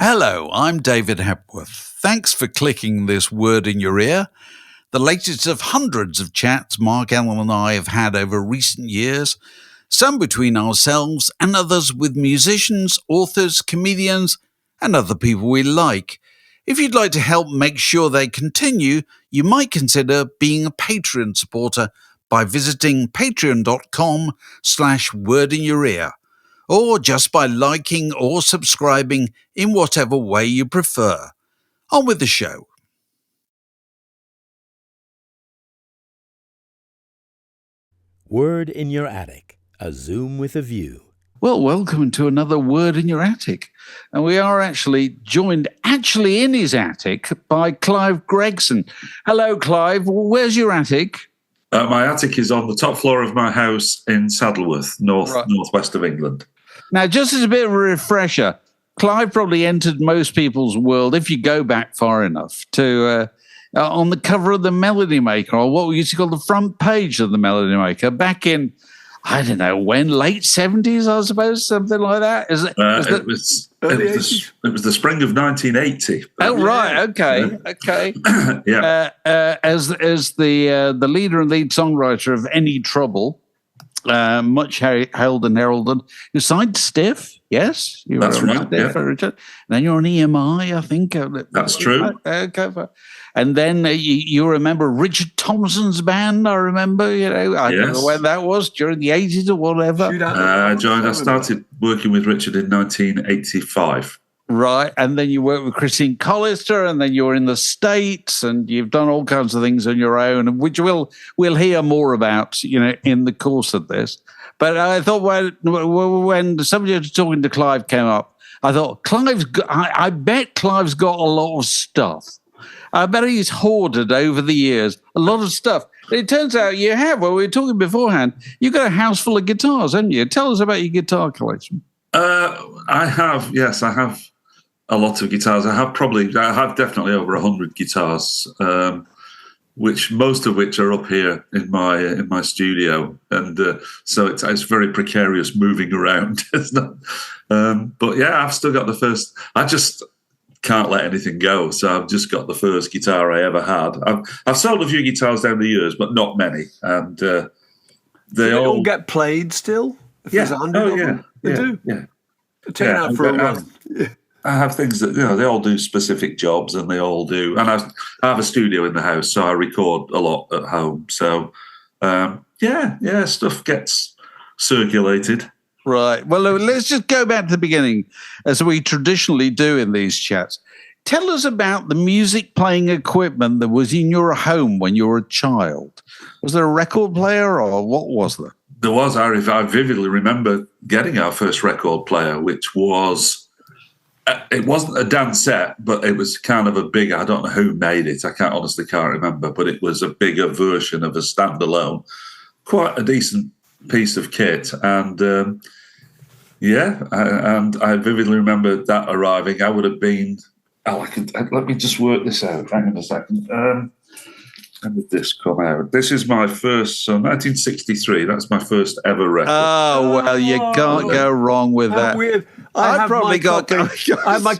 Hello, I'm David Hepworth. Thanks for clicking this word in your ear, the latest of hundreds of chats Mark Allen and I have had over recent years, some between ourselves and others with musicians, authors, comedians, and other people we like. If you'd like to help make sure they continue, you might consider being a Patreon supporter by visiting patreon.com/wordinyour-ear, or just by liking or subscribing in whatever way you prefer. On with the show. Word in Your Attic, a Zoom with a view. Well, welcome to another Word in Your Attic. And we are joined in his attic by Clive Gregson. Hello, Clive. Where's your attic? My attic is on the top floor of my house in Saddleworth, northwest of England. Now, just as a bit of a refresher, Clive probably entered most people's world, if you go back far enough, to on the cover of the Melody Maker, or what we used to call the front page of the Melody Maker, back in, I don't know when, late 70s, I suppose, something like that. It was the spring of 1980. Oh, right, okay. Yeah. As the leader and lead songwriter of Any Trouble, much hailed and heralded, you signed Stiff, yes? That's right, Stiff, yeah. Richard. And then you're on EMI, I think. That's true. Okay. And then you remember Richard Thompson's band, I remember, I don't know when that was, during the 80s or whatever. I started working with Richard in 1985. Right, and then you worked with Christine Collister, and then you were in the States, and you've done all kinds of things on your own, which we'll hear more about, in the course of this. But I thought when somebody was talking to Clive came up, I thought I bet Clive's got a lot of stuff. I bet he's hoarded over the years a lot of stuff. It turns out you have. Well, we were talking beforehand. You've got a house full of guitars, haven't you? Tell us about your guitar collection. I have. Yes, I have a lot of guitars. I have definitely over 100 guitars, most of which are up here in my studio, and so it's very precarious moving around. But yeah, I've still got the first. I just can't let anything go, so I've just got the first guitar I ever had. I've sold a few guitars down the years, but not many, and they all get played still. Yeah, they do. Yeah, take it out for a run. I have things that they all do specific jobs, and they all do. And I have a studio in the house, so I record a lot at home. So stuff gets circulated. Right. Well, let's just go back to the beginning, as we traditionally do in these chats. Tell us about the music playing equipment that was in your home when you were a child. Was there a record player, or what was there? There was. I vividly remember getting our first record player, which was, it wasn't a dance set, but it was kind of a big, I don't know who made it. I honestly can't remember, but it was a bigger version of a standalone. Quite a decent piece of kit. And and I vividly remember that arriving. I would have been, let me just work this out. Hang on a second. When did this come out? This is my first, 1963. That's my first ever record. Oh, well, you can't go wrong with that. Weird. I have my copy by my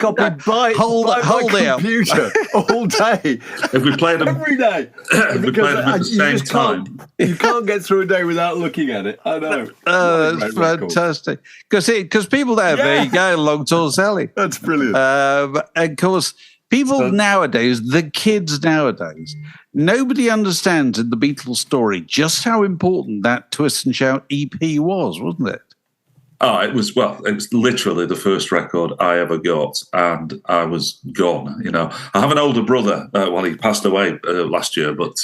computer all day. If we played them every day, if we played them at the same time, you can't get through a day without looking at it. I know. That's fantastic. Because people there you go, Long Tall Sally. That's brilliant. And of course, people nowadays, the kids nowadays, nobody understands in the Beatles story just how important that Twist and Shout EP was, wasn't it? Oh, it was literally the first record I ever got, and I was gone. I have an older brother. He passed away last year, but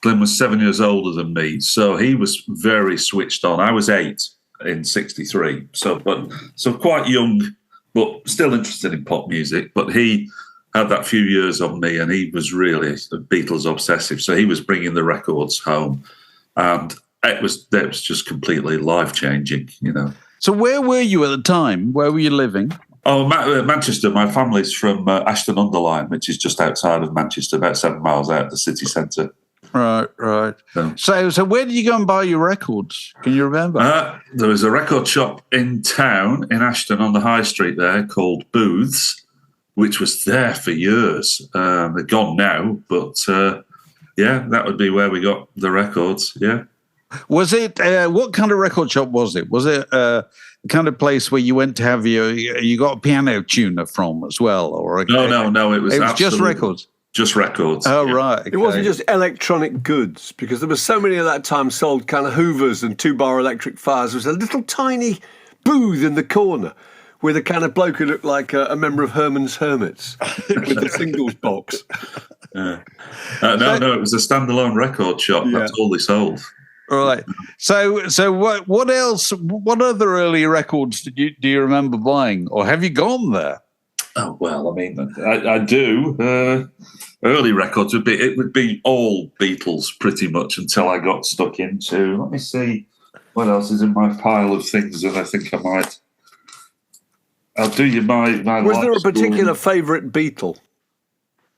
Glenn was 7 years older than me, so he was very switched on. I was 8 in '63, so quite young, but still interested in pop music. But he had that few years on me, and he was really Beatles obsessive. So he was bringing the records home, and it was just completely life changing. So where were you at the time? Where were you living? Oh, Manchester. My family's from Ashton Under Lyne, which is just outside of Manchester, about 7 miles out of the city centre. Right. So where did you go and buy your records? Can you remember? There was a record shop in town in Ashton on the high street there called Booths, which was there for years. They're gone now, but that would be where we got the records. Yeah. Was it what kind of record shop was it? Was it the kind of place where you went to have you got a piano tuner from as well, or no? It was just records. Just records. Oh, right. Okay. It wasn't just electronic goods, because there were so many at that time sold kind of Hoovers and 2-bar electric fires. There was a little tiny booth in the corner with a kind of bloke who looked like a member of Herman's Hermits with a singles box. No, it was a standalone record shop. That's all they sold. Right. So what else? What other early records do you remember buying, or have you gone there? Oh well, I mean, I do. Early records would be all Beatles pretty much until I got stuck into. Let me see what else is in my pile of things that I think I might. I'll do you my. Was there a particular favourite Beatle?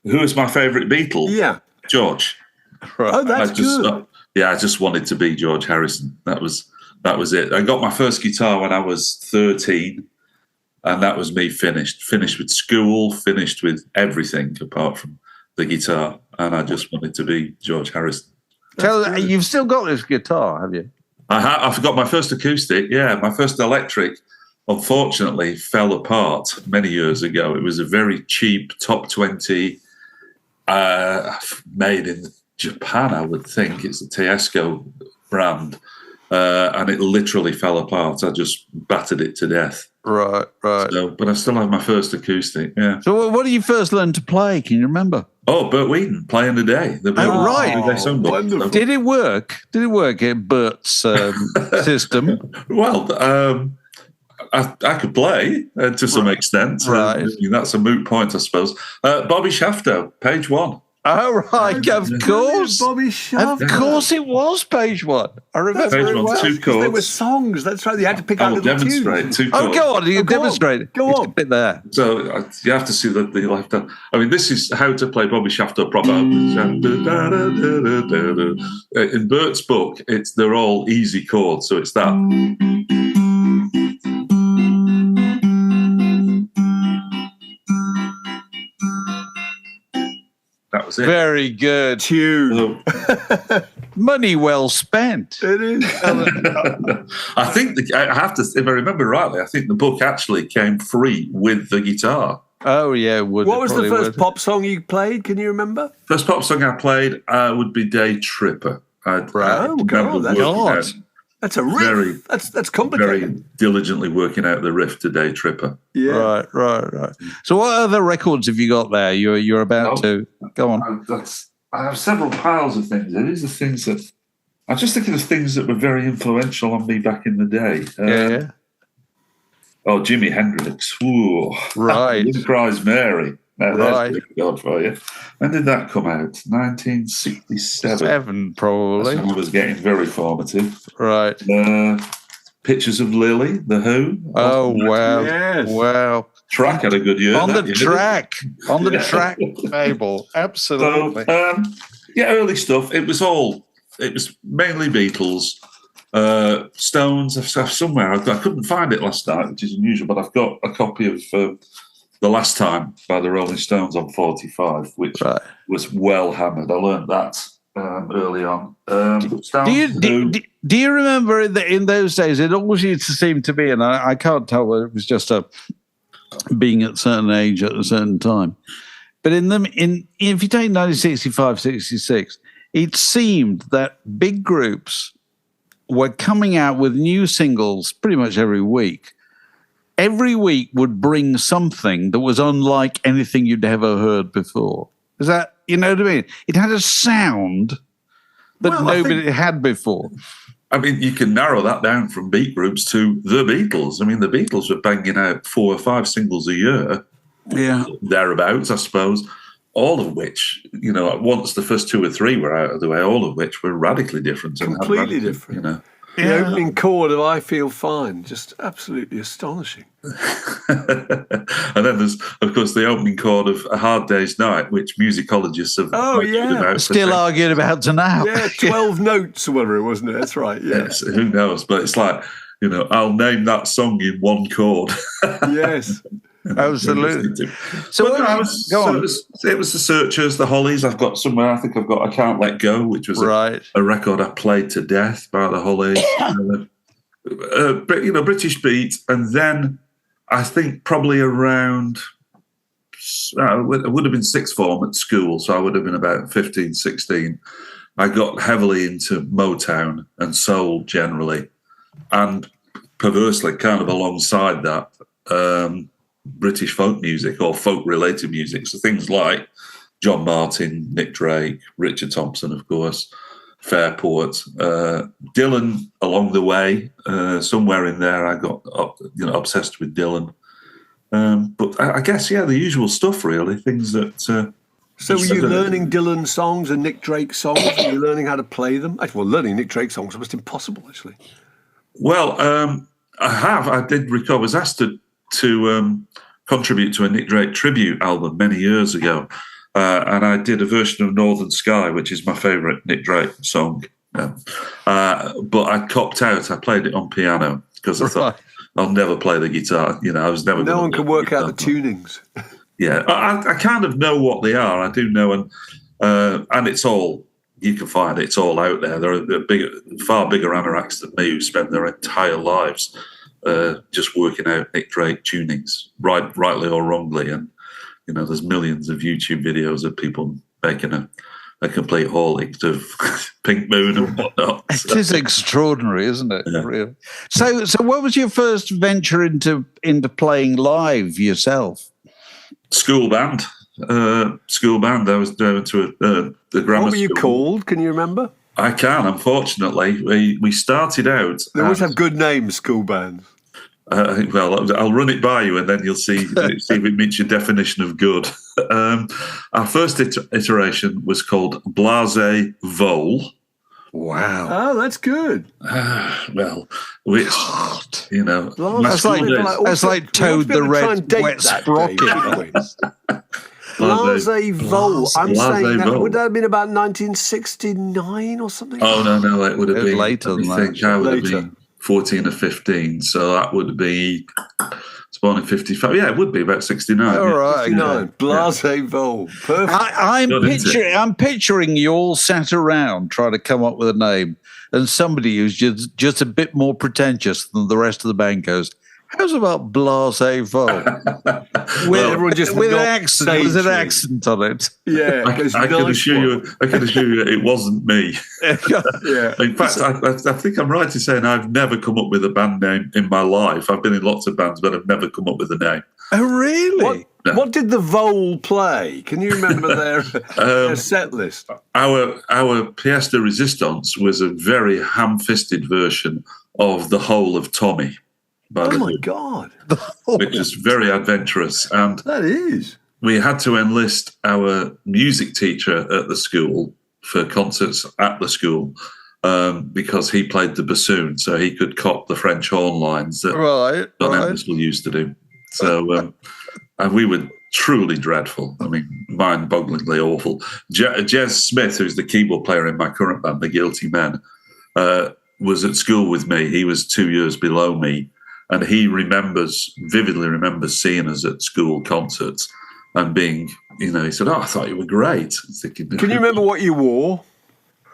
Who is my favourite Beatle? Yeah, George. Right. Oh, that's good. I just wanted to be George Harrison. That was it. I got my first guitar when I was 13. And that was me finished with school, finished with everything apart from the guitar. And I just wanted to be George Harrison. You've still got this guitar, have you? I forgot my first acoustic. Yeah, my first electric, unfortunately, fell apart many years ago. It was a very cheap top 20 made in Japan, I would think. It's the Teisco brand. And it literally fell apart. I just battered it to death. Right. So, but I still have my first acoustic, yeah. So what did you first learn to play? Can you remember? Oh, Bert Wheaton, Playing the Day. Right. Did it work? Did it work at Bert's system? Well, I could play to some extent. Right. That's a moot point, I suppose. Bobby Shafto, page 1. Oh, right, of course. Bobby Shafto. Of course it was page 1. I remember page it 1, well. 2 chords. There were songs, that's right. You had to pick out little demonstrate tunes. 2 chords. Oh, go on, you demonstrate. Go on. It's a bit there. So you have to see the left hand. I mean, this is how to play Bobby Shafto proper. In Bert's book, they're all easy chords, so it's that. That was it. Very good. Tune. Money well spent. It is. I think I have to. If I remember rightly, I think the book actually came free with the guitar. Oh yeah, what was the first pop song you played? Can you remember? First pop song I played would be Day Tripper. That's a riff. That's complicated. Very diligently working out the riff to Day Tripper. Yeah. Right. So what other records have you got there? You're about to go on. I have several piles of things. These are things that I'm just thinking of things that were very influential on me back in the day. Yeah. Oh, Jimi Hendrix. Ooh. Right. Little Cries Mary. Now, right. There's God for you. When did that come out? 1967. 7, probably. That's when I was getting very formative. Right. Pictures of Lily, The Who. Oh, wow. Yes. Wow. Track had a good year. On the track, Mabel. Absolutely. So, early stuff. It was mainly Beatles. Stones, I've somewhere. I couldn't find it last night, which is unusual, but I've got a copy of The Last Time by the Rolling Stones on 45, which was well hammered. I learned that early on. Do you remember that in those days, it always used to seem to be, and I can't tell whether it was just being at a certain age at a certain time, but if you take 1965, 66, it seemed that big groups were coming out with new singles pretty much every week. Every week would bring something that was unlike anything you'd ever heard before. Is that, you know what I mean? It had a sound that nobody had before. I mean, you can narrow that down from beat groups to the Beatles. I mean, the Beatles were banging out 4 or 5 singles a year. Yeah. Thereabouts, I suppose. All of which, once the first 2 or 3 were out of the way, all of which were radically different. Completely different. The opening chord of I Feel Fine, just absolutely astonishing. And then there's, of course, the opening chord of A Hard Day's Night, which musicologists have about. Still arguing about to now. Yeah, 12 notes or whatever it wasn't it? That's right, yeah. Yes, who knows? But it's like, I'll name that song in 1 chord. Yes. Absolutely. So it was the Searchers, the Hollies. I've got somewhere. I think I've got I Can't Let Go, which was a record I played to death by the Hollies. British beat, and then I think probably around. It would have been sixth form at school, so I would have been about 15, 16. I got heavily into Motown and soul generally, and perversely, kind of alongside that, British folk music or folk-related music. So things like John Martin, Nick Drake, Richard Thompson, of course, Fairport, Dylan along the way. Somewhere in there, I got obsessed with Dylan. But I guess, the usual stuff, really. Things that. So were you learning Dylan songs and Nick Drake songs? Were you learning how to play them? Well, learning Nick Drake songs was almost impossible, actually. Well, I did recall. I was asked to contribute to a Nick Drake tribute album many years ago, and I did a version of Northern Sky, which is my favourite Nick Drake song. But I copped out. I played it on piano because I thought I'll never play the guitar. I was never. No one can work out the tunings. Yeah, I kind of know what they are. I do know, and it's all. You can find it's all out there. There are far bigger anoraks than me who spend their entire lives just working out Nick Drake tunings, rightly or wrongly. And there's millions of YouTube videos of people making a complete haulage of Pink Moon and whatnot. It is extraordinary, isn't it? Yeah. Really. So what was your first venture into playing live yourself? School band. I was going to the grammar school. What were you called? Can you remember? I can, unfortunately. We started out. They always have good names, school bands. Well, I'll run it by you, and then you'll see if it meets your definition of good. Our first iteration was called Blazé Vole. Wow! Oh, that's good. Which that's like Toad the Red Wet Sprocket. Blazé Vole. I'm saying that would that have been about 1969 or something? Oh no, it would have been later than that. I think I would have been 14 or 15 , so that would be. Born in 55. Yeah, it would be about 69. All right. 69. Blazé Vole. Perfect. I'm picturing you all sat around trying to come up with a name, and somebody who's just a bit more pretentious than the rest of the band goes, how's about Blazé Vole? with an accent. With an accent on it. Yeah. I can assure you it wasn't me. Yeah. In fact, I think I'm right in saying I've never come up with a band name in my life. I've been in lots of bands, but I've never come up with a name. Oh, really? What did the Vole play? Can you remember their set list? Our pièce de résistance was a very ham-fisted version of The Whole of Tommy. Oh my God! Which is very adventurous, and that is. We had to enlist our music teacher at the school for concerts at the school because he played the bassoon, so he could cop the French horn lines that John Entwistle used to do. So, and we were truly dreadful. I mean, mind-bogglingly awful. Jez Smith, who's the keyboard player in my current band, The Guilty Men, was at school with me. He was 2 years below me. And he vividly remembers seeing us at school concerts and being, he said, I thought you were great. Thinking, can you remember what you wore?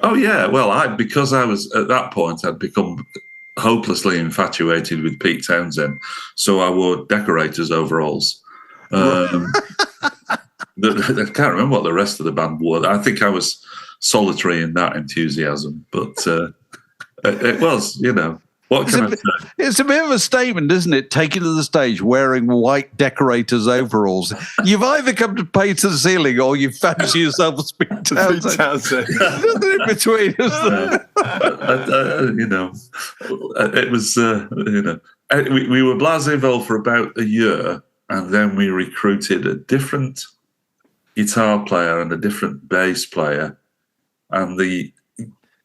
Oh, yeah. Well, because I was, at that point, I'd become hopelessly infatuated with Pete Townshend. So I wore decorators' overalls. I can't remember what the rest of the band wore. I think I was solitary in that enthusiasm. But it was, What can I say? It's a bit of a statement, isn't it? Taking to the stage wearing white decorators' overalls. You've either come to pay to the ceiling or you fancy yourself a Pete Townshend. Nothing in between. It was, we were Blazé Vole for about a year, and then we recruited a different guitar player and a different bass player, and the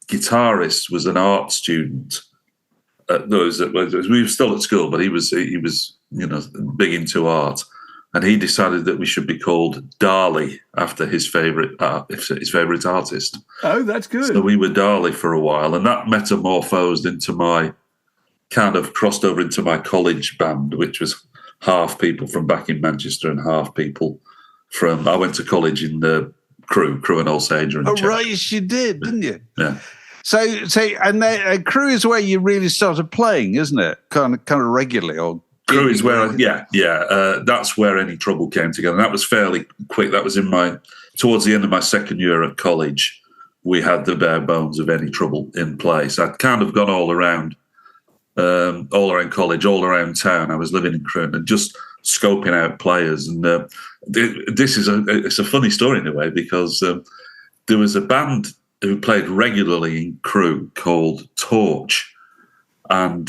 guitarist was an art student. We were still at school, but he was big into art, and he decided that we should be called Dali after his favorite artist. Oh, that's good. So we were Dali for a while, and that metamorphosed into my kind of crossed over into my college band, which was half people from back in Manchester and half people from. I went to college in Crewe and Alsager. Oh, right, you did, didn't you? Yeah. So, and Crewe is where you really started playing, isn't it? Kind of regularly, or Crewe is where, that's where Any Trouble came together. And that was fairly quick. That was towards the end of my second year at college. We had the bare bones of Any Trouble in place. I'd kind of gone all around college, all around town. I was living in Crewe and just scoping out players. And it's a funny story in a way, because there was a band who played regularly in Crewe called Torch, and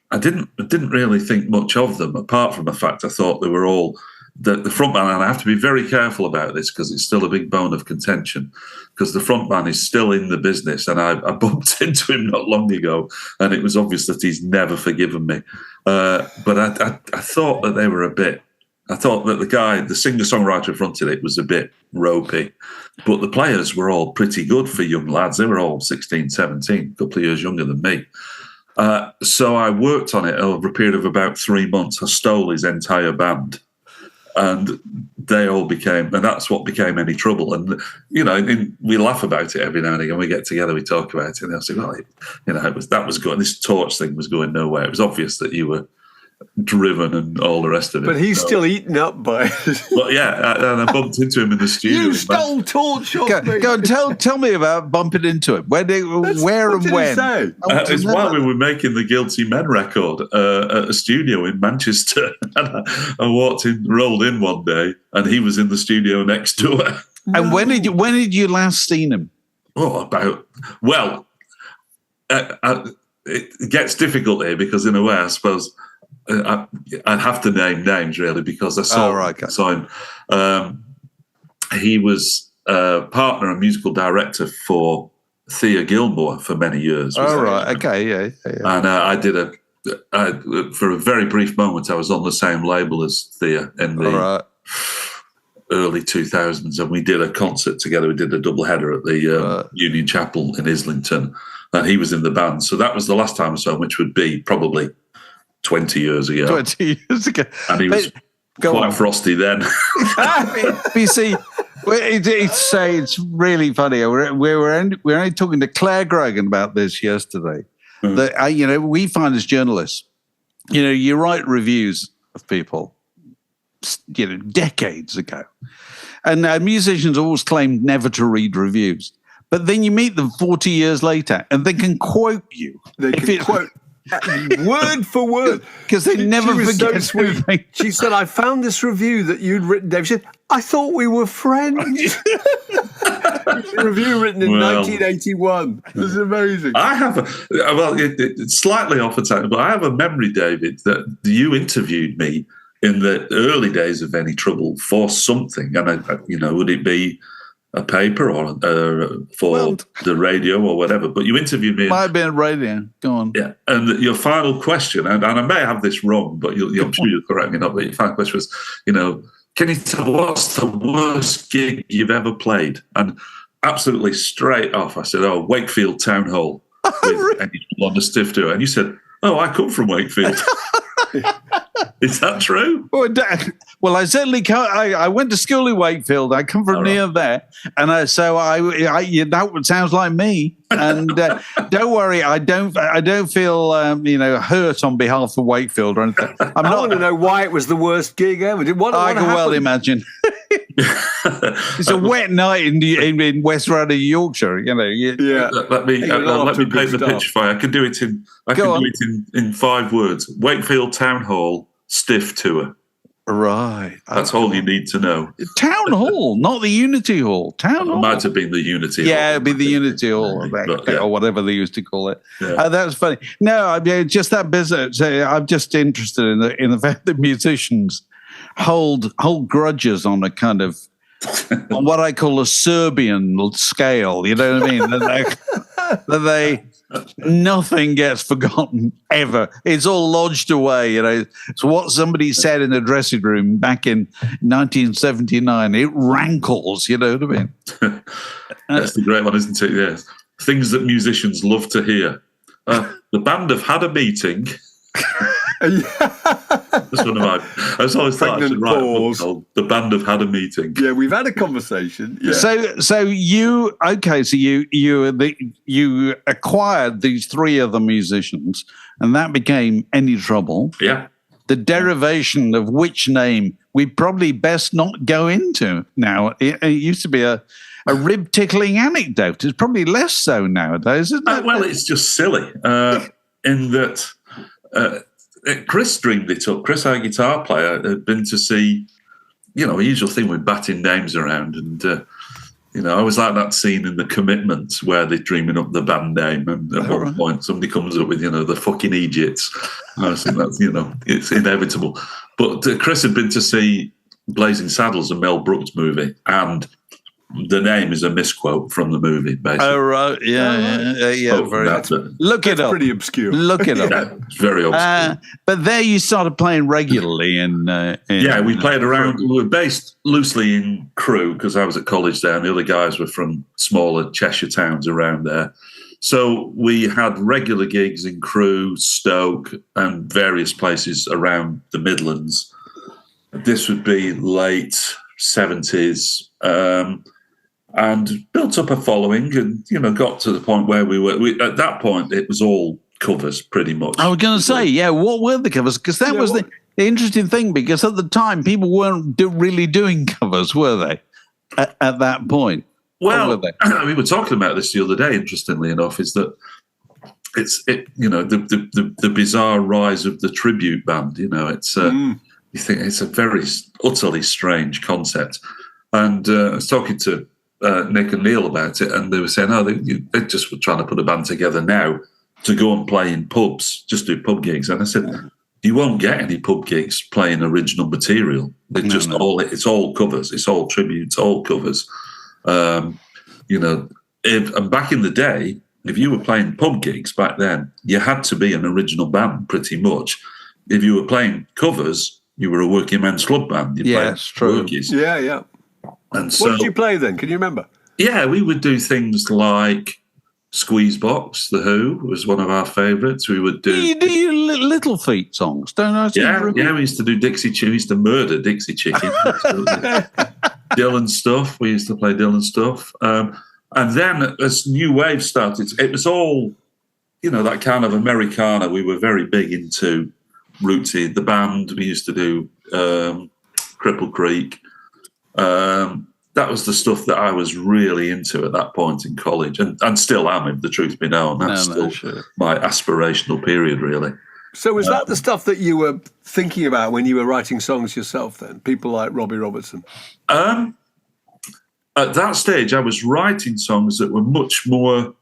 I didn't really think much of them, apart from the fact I thought they were all the front man. And I have to be very careful about this because it's still a big bone of contention, because the front man is still in the business, and I bumped into him not long ago, and it was obvious that he's never forgiven me. But I thought that they were a bit. I thought that the singer-songwriter who fronted it was a bit ropey, but the players were all pretty good for young lads. They were all 16, 17, a couple of years younger than me. So I worked on it over a period of about 3 months. I stole his entire band, and they all became, and that's what became Any Trouble. And, we laugh about it every now and again. We get together, we talk about it, and they'll say, well, that was good. This Torch thing was going nowhere. It was obvious that you were driven and all the rest of it. But he's still eaten up by it. Well, yeah, and I bumped into him in the studio. You stole Torch off me. Go on, tell me about bumping into him. Where and when? It's while we were making the Guilty Men record at a studio in Manchester. And I rolled in one day, and he was in the studio next door. And when did you last seen him? It gets difficult here because, in a way, I suppose I'd have to name names, really, because I saw him. He was a partner and musical director for Thea Gilmore for many years. Oh, right. Okay, yeah. And for a very brief moment, I was on the same label as Thea in the early 2000s, and we did a concert together. We did a double header at the Union Chapel in Islington, and he was in the band. So that was the last time I saw him, which would be probably 20 years ago. 20 years ago. And he was quite frosty then. But you see, it's really funny. We were only talking to Claire Grogan about this yesterday. That we find as journalists, you write reviews of people, decades ago, and musicians always claimed never to read reviews. But then you meet them 40 years later, and they can quote you. They can quote word for word, because they never forget. So sweet. She said, "I found this review that you'd written, Dave." She said, "I thought we were friends." A review written in 1981. It was amazing. I have it's slightly off the time, but I have a memory, David, that you interviewed me in the early days of Any Trouble for something, and would it be a paper or for the radio or whatever? But you interviewed me. Might have been radio. Go on. Yeah, and your final question, and I may have this wrong, but I'm sure you'll correct me. Not, but your final question was, can you tell what's the worst gig you've ever played? And absolutely straight off, I said, Wakefield Town Hall with Any Trouble on the stiff tour. And you said, I come from Wakefield. Is that true? Well, I certainly can't. I went to school in Wakefield. I come from near there, and that sounds like me. And don't worry, I don't feel hurt on behalf of Wakefield or anything. I want to know why it was the worst gig ever. I can well imagine. It's a wet night in West Riding, Yorkshire. Let me paint the picture for you. I can do it in 5 words. Wakefield Town Hall stiff tour. Right. That's all you need to know. Town Hall, not the Unity Hall. Town Hall. It might have been the Unity Hall. Yeah, it'd be the Unity Hall, or whatever they used to call it. Yeah. That's funny. No, I mean, just that business. I'm just interested in the fact that musicians hold grudges on a kind of on what I call a Serbian scale. You know what I mean? that they nothing gets forgotten ever. It's all lodged away. It's what somebody said in the dressing room back in 1979. It rankles. You know what I mean? That's the great one, isn't it? Yes. Things that musicians love to hear. The band have had a meeting. That's one of my. I was always thought I should write a book called "The Band Have Had a Meeting." Yeah, we've had a conversation. Yeah. So you acquired these three other musicians, and that became Any Trouble. Yeah. The derivation of which name we probably best not go into now. It used to be a rib-tickling anecdote. It's probably less so nowadays, isn't it? Well, it's just silly in that Chris dreamed it up. Chris, our guitar player, had been to see, a usual thing with batting names around. And, I was like that scene in The Commitment where they're dreaming up the band name. And at one point, somebody comes up with, the fucking Egypts. And I think that's, it's inevitable. But Chris had been to see Blazing Saddles, a Mel Brooks movie. And the name is a misquote from the movie, basically. Oh, right. Yeah. Look it up. Pretty obscure. Look it up. Yeah, it's very obscure. But there you started playing regularly we played around. We were based loosely in Crewe because I was at college there and the other guys were from smaller Cheshire towns around there. So we had regular gigs in Crewe, Stoke and various places around the Midlands. This would be late 70s. And built up a following and, got to the point where at that point, it was all covers pretty much. I was going to say, what were the covers? Because that was the interesting thing, because at the time, people weren't really doing covers, were they, at that point? Well, were they? We were talking about this the other day, interestingly enough, is that the bizarre rise of the tribute band, it's you think it's a very utterly strange concept. And I was talking to Nick and Neil about it, and they were saying, they just were trying to put a band together now to go and play in pubs, just do pub gigs. And I said, you won't get any pub gigs playing original material. It's all covers, it's all tributes, all covers. And back in the day, if you were playing pub gigs back then, you had to be an original band pretty much. If you were playing covers, you were a working men's club band. Yes, true. Workies. Yeah. And so, what did you play then? Can you remember? Yeah, we would do things like Squeezebox, The Who was one of our favourites. We would do... You Little Feet songs, don't I? Yeah, we used to do Dixie Chicken. We used to murder Dixie Chicken. Dylan stuff. We used to play Dylan stuff. And then as New Wave started, it was all, that kind of Americana. We were very big into Rootsy, the band. We used to do Cripple Creek. That was the stuff that I was really into at that point in college, and still am, if the truth be known. That's my aspirational period, really. So was that the stuff that you were thinking about when you were writing songs yourself then? People like Robbie Robertson? At that stage, I was writing songs that were much more,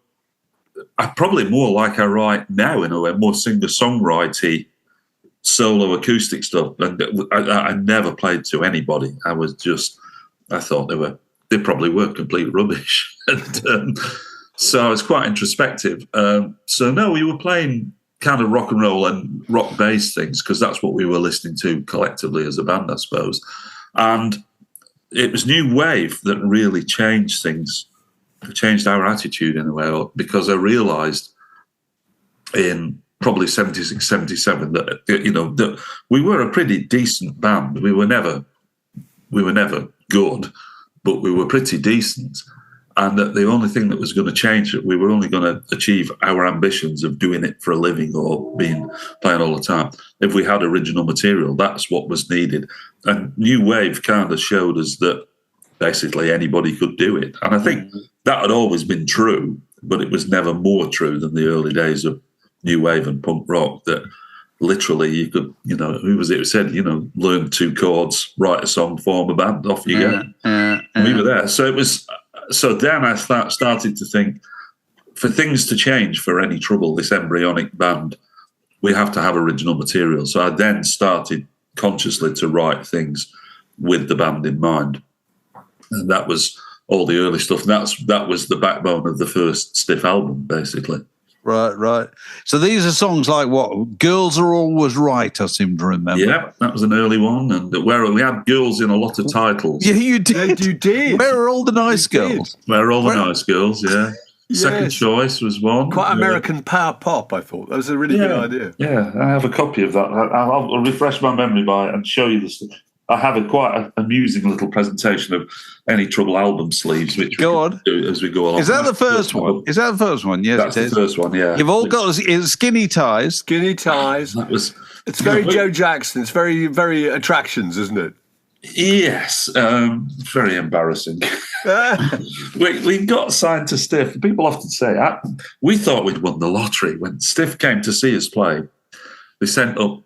probably more like I write now in a way, more singer-songwriter-y, solo acoustic stuff. And I never played to anybody. I thought they probably were complete rubbish. And so I was quite introspective. So no, we were playing kind of rock and roll and rock bass things because that's what we were listening to collectively as a band, I suppose. And it was New Wave that really changed things, changed our attitude in a way, because I realised in probably 76, 77 that, that we were a pretty decent band. We were never good, but we were pretty decent. And that the only thing that was going to change it, we were only going to achieve our ambitions of doing it for a living or playing all the time. If we had original material, that's what was needed. And New Wave kind of showed us that basically anybody could do it. And I think that had always been true, but it was never more true than the early days of New Wave and punk rock, that literally you could, who was it who said, learn 2 chords, write a song, form a band, off you go. And we were there. So then I started to think, for things to change for Any Trouble, this embryonic band, we have to have original material. So I then started consciously to write things with the band in mind. And that was all the early stuff. And that was the backbone of the first Stiff album, basically. Right. So these are songs like what? Girls Are Always Right, I seem to remember. Yeah, that was an early one, and where we had girls in a lot of titles. Yeah, you did. You did. Where are all the nice girls? Where are all the nice girls, yeah. Second Choice was one. Quite American power pop, I thought. That was a really good idea. Yeah, I have a copy of that. I'll refresh my memory by it and show you this. I have quite an amusing little presentation of Any Trouble album sleeves, which we can do as we go along. Is that the first one? Is that the first one? Yes, that's the first one, yeah. You've all got skinny ties. Skinny ties. It's very Joe Jackson. It's very, very Attractions, isn't it? Yes, very embarrassing. we got signed to Stiff. People often say, we thought we'd won the lottery. When Stiff came to see us play, they sent up,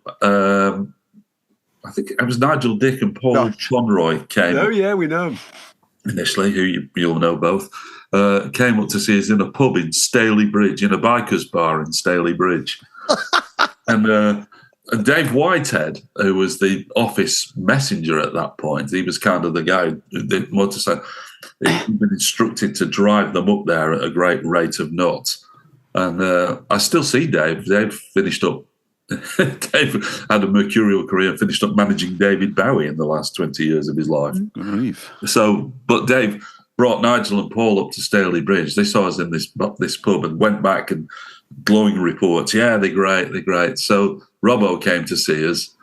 I think it was Nigel Dick and Paul Conroy came. Oh, yeah, we know. Initially, who you'll know both, came up to see us in a pub in Staley Bridge, in a biker's bar in Staley Bridge. And Dave Whitehead, who was the office messenger at that point, he was kind of the guy, the motorcycle. He'd been instructed to drive them up there at a great rate of knots. And I still see Dave. Dave finished up. Dave had a mercurial career, finished up managing David Bowie in the last 20 years of his life. So, but Dave brought Nigel and Paul up to Staley Bridge. They saw us in this pub and went back and glowing reports. Yeah, they're great. So Robbo came to see us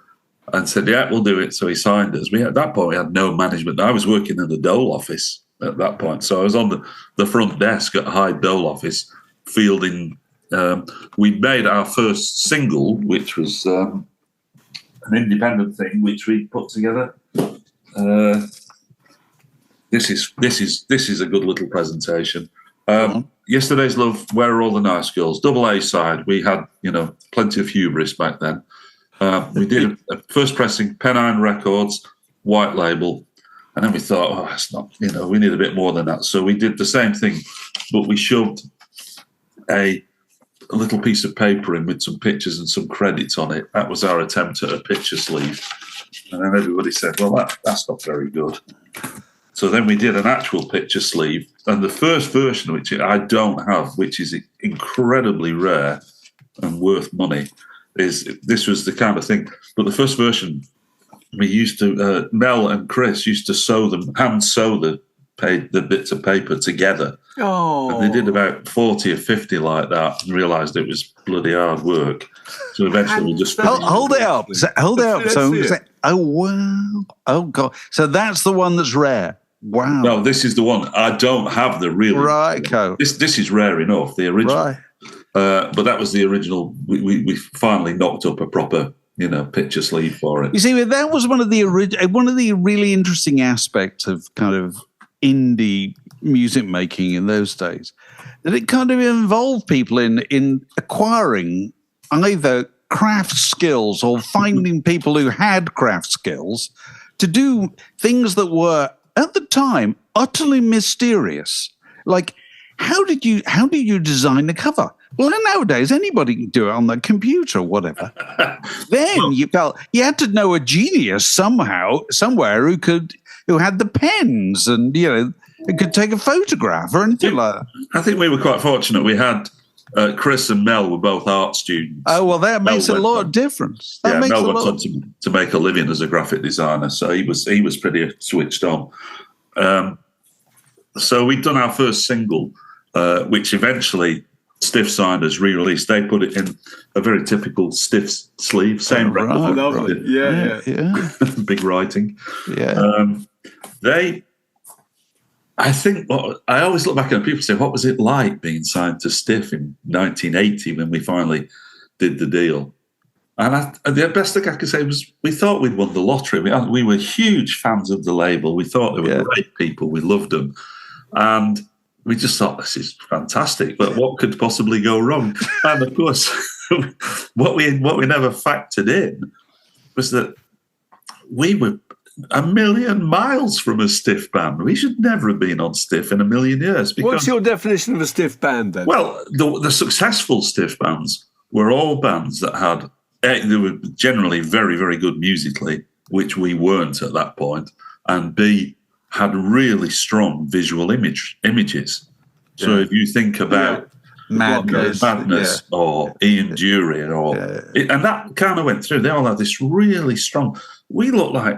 and said, yeah, we'll do it. So he signed us. At that point, we had no management. I was working in the Dole office at that point. So I was on the front desk at Hyde Dole office fielding. We'd made our first single, which was an independent thing, which we put together. This is a good little presentation. Yesterday's Love, Where Are All the Nice Girls? Double A side. We had, plenty of hubris back then. We did a first pressing, Pennine Records, white label, and then we thought, it's not, we need a bit more than that. So we did the same thing, but we shoved a little piece of paper in with some pictures and some credits on it. That was our attempt at a picture sleeve. And then everybody said, well, that's not very good. So then we did an actual picture sleeve. And the first version, which I don't have, which is incredibly rare and worth money, this was the kind of thing. But the first version, we used to, Mel and Chris used to hand sew the bits of paper together. Oh. And they did about 40 or 50 like that and realised it was bloody hard work. So eventually we just... Hold it up. Hold it up. So, oh, wow. Oh, God. So that's the one that's rare. Wow. No, this is the one. I don't have the real... Right, okay. This is rare enough, the original. Right. But that was the original. We finally knocked up a proper, picture sleeve for it. You see, that was one of the really interesting aspects of kind of indie music making in those days, that it kind of involved people in acquiring either craft skills or finding people who had craft skills to do things that were at the time utterly mysterious. Like, how did you design the cover? Well, nowadays anybody can do it on the computer or whatever. Then you felt you had to know a genius somewhere who had the pens and could take a photograph or anything like that. I think we were quite fortunate. We had Chris and Mel were both art students. Oh, well, that makes a lot of difference. Mel went on to make a living as a graphic designer, so he was pretty switched on. So we'd done our first single, which eventually Stiff signed as re-released. They put it in a very typical Stiff sleeve, same record. I love it. Yeah. Big writing. Yeah. I think I always look back and people say, what was it like being signed to Stiff in 1980 when we finally did the deal? And the best thing I could say was we thought we'd won the lottery. We were huge fans of the label. We thought they were great people. We loved them. And we just thought, this is fantastic, but what could possibly go wrong? And of course, what we never factored in was that we were a million miles from a Stiff band. We should never have been on Stiff in a million years. What's your definition of a Stiff band, then? Well, the successful Stiff bands were all bands that had, they were generally very, very good musically, which we weren't at that point, and B, had really strong visual images. So if you think about Madness or Ian Dury, and that kind of went through. They all had this really strong. We looked like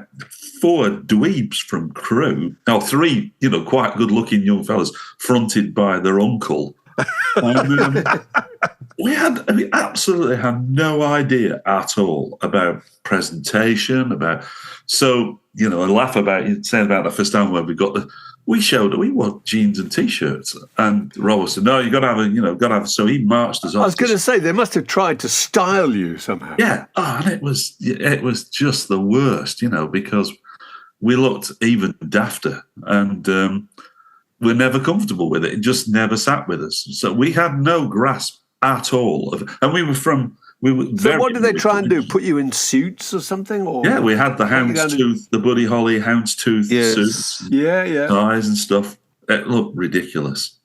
four dweebs from Crewe. Now, three, quite good-looking young fellas, fronted by their uncle. And, we absolutely had no idea at all about presentation, so, I laugh about you saying about the first time when we wore jeans and t-shirts, and Rob said, no, you got to have, so he marched us off. I was going to say, they must have tried to style you somehow. Yeah. And it was just the worst, because we looked even dafter, and we're never comfortable with it. It just never sat with us. So we had no grasp at all and we were so what did they try and do? Put you in suits or something? Or yeah, we had the houndstooth, the Buddy Holly houndstooth suits, ties and stuff. It looked ridiculous.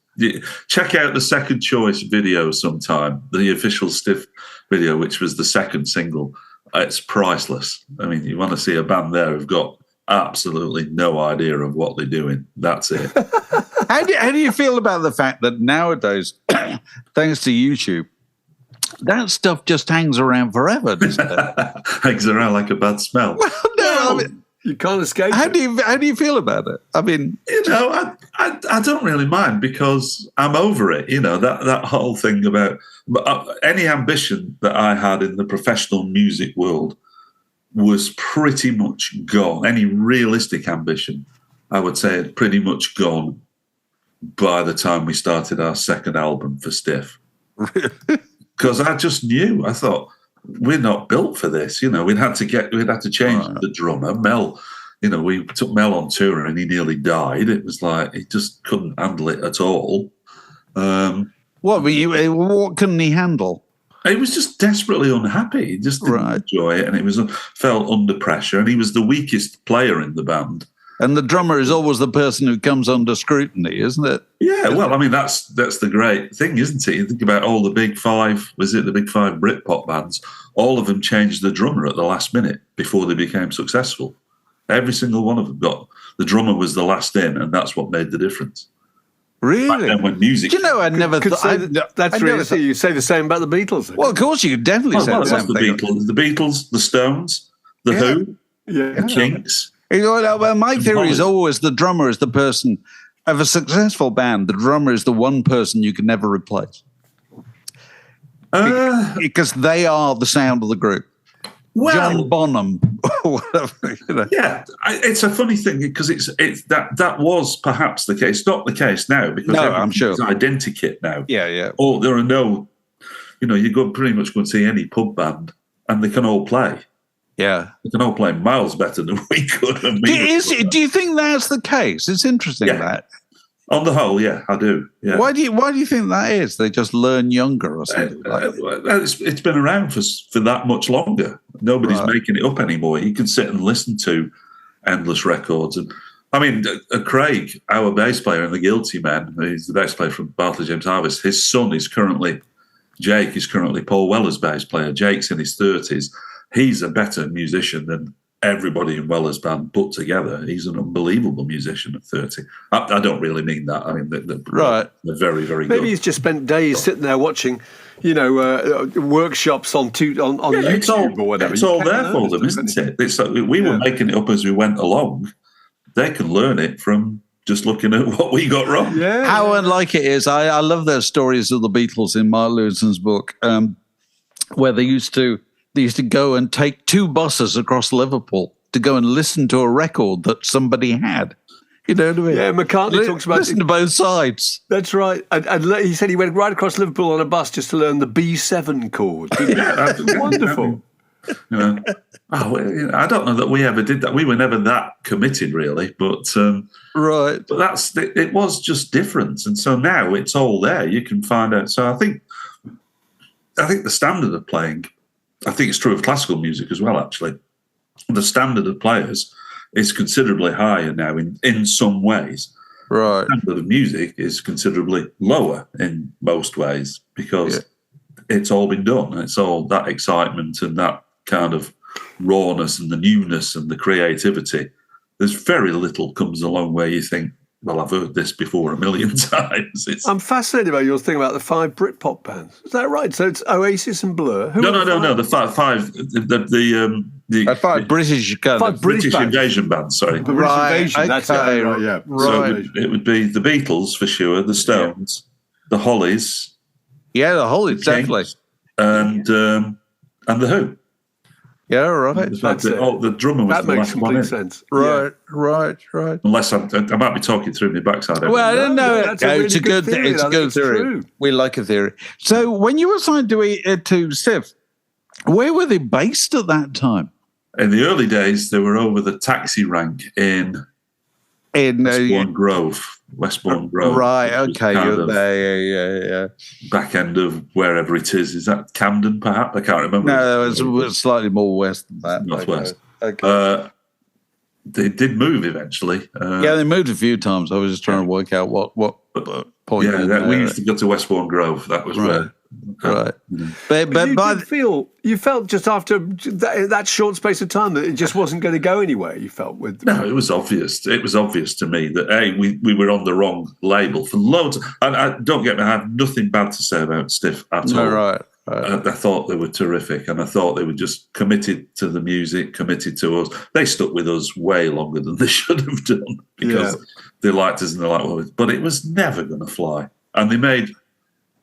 Check out the Second Choice video sometime, the official Stiff video, which was the second single. It's priceless. I mean, you want to see a band there who've got absolutely no idea of what they're doing. That's it. How do you feel about the fact that nowadays, thanks to YouTube, that stuff just hangs around forever, doesn't it? Hangs around like a bad smell. Well, no, I mean, you can't escape it. How do you feel about it? I mean, I don't really mind because I'm over it. That whole thing about any ambition that I had in the professional music world was pretty much gone. Any realistic ambition, I would say, had pretty much gone by the time we started our second album for Stiff. Because I just knew, I thought, we're not built for this. We'd had to change the drummer. Mel, we took Mel on tour and he nearly died. It was like, he just couldn't handle it at all. What couldn't he handle? He was just desperately unhappy. He just didn't enjoy it, and it felt under pressure, and he was the weakest player in the band. And the drummer is always the person who comes under scrutiny, isn't it? Yeah, well, I mean, that's the great thing, isn't it? You think about all the big five, the big five Britpop bands, all of them changed the drummer at the last minute before they became successful. Every single one of them the drummer was the last in, and that's what made the difference. Really? And when music... Do you know, I never thought... That's really... You say the same about the Beatles. Well, of course, you could definitely say the same thing. The Beatles, the Stones, the Who, the Kinks... Well, my theory is always the drummer is the person of a successful band. The drummer is the one person you can never replace because they are the sound of the group. Well, John Bonham, or whatever. Yeah, it's a funny thing because that was perhaps the case. Not the case now because I'm sure it's identikit now. Yeah. Or there are no, you go pretty much go and see any pub band and they can all play. Yeah, they can all play miles better than we could. Do you think that's the case? It's interesting that. On the whole, yeah, I do. Yeah. Why do you think that is? They just learn younger or something? It's been around for that much longer. Nobody's making it up anymore. You can sit and listen to endless records. And I mean, Craig, our bass player in the Guilty Men, he's the bass player from Bartley James Harvest. His son Jake is currently Paul Weller's bass player. Jake's in his 30s. He's a better musician than everybody in Weller's band put together. He's an unbelievable musician at 30. I don't really mean that. I mean, they're very, very good. Maybe he's just spent days sitting there watching, workshops on YouTube or whatever. It's all there for them, isn't it? It's like we were making it up as we went along. They can learn it from just looking at what we got wrong. Yeah. How unlike it is. I love those stories of the Beatles in Mark Lewison's book, where they used to go and take two buses across Liverpool to go and listen to a record that somebody had. You know what I mean? Yeah, McCartney talks about... Listen to both sides. That's right. And he said he went right across Liverpool on a bus just to learn the B7 chord. Yeah, wonderful. I don't know that we ever did that. We were never that committed, really. But right. But it was just different. And so now it's all there. You can find out. So I think the standard of playing... I think it's true of classical music as well, actually. The standard of players is considerably higher now in some ways. Right. The standard of music is considerably lower in most ways because it's all been done. It's all that excitement and that kind of rawness and the newness and the creativity. There's very little comes along where you think, well, I've heard this before a million times. I'm fascinated by your thing about the 5 Britpop bands. Is that right? So it's Oasis and Blur. No. The five. The 5 British bands. 5 British invasion bands. Sorry, the British invasion. Okay, that's it. Right, yeah. So it would be the Beatles for sure, the Stones, the Hollies. Yeah, the Hollies, definitely. And the Who. Yeah, right. The drummer was that the makes last one complete in. sense. Right. Unless I might be talking through my backside. Well, I don't know. That's a really good theory. It's a good theory. True. We like a theory. So when you were signed to Stiff, where were they based at that time? In the early days, they were over the taxi rank in Westbourne Grove. Right, okay, you're there, yeah. Back end of wherever it is. Is that Camden, perhaps? I can't remember. No, it was slightly more west than that. Northwest. Okay. They did move eventually. Yeah, they moved a few times. I was just trying to work out what point. Yeah, we used to go to Westbourne Grove. That was where. Right. But you felt just after that short space of time that it just wasn't going to go anywhere. You felt with no, it was obvious. It was obvious to me that we were on the wrong label for loads. And I don't get me, I have nothing bad to say about Stiff at all. Right. I thought they were terrific, and I thought they were just committed to the music, committed to us. They stuck with us way longer than they should have done because they liked us and they liked us. But it was never going to fly. And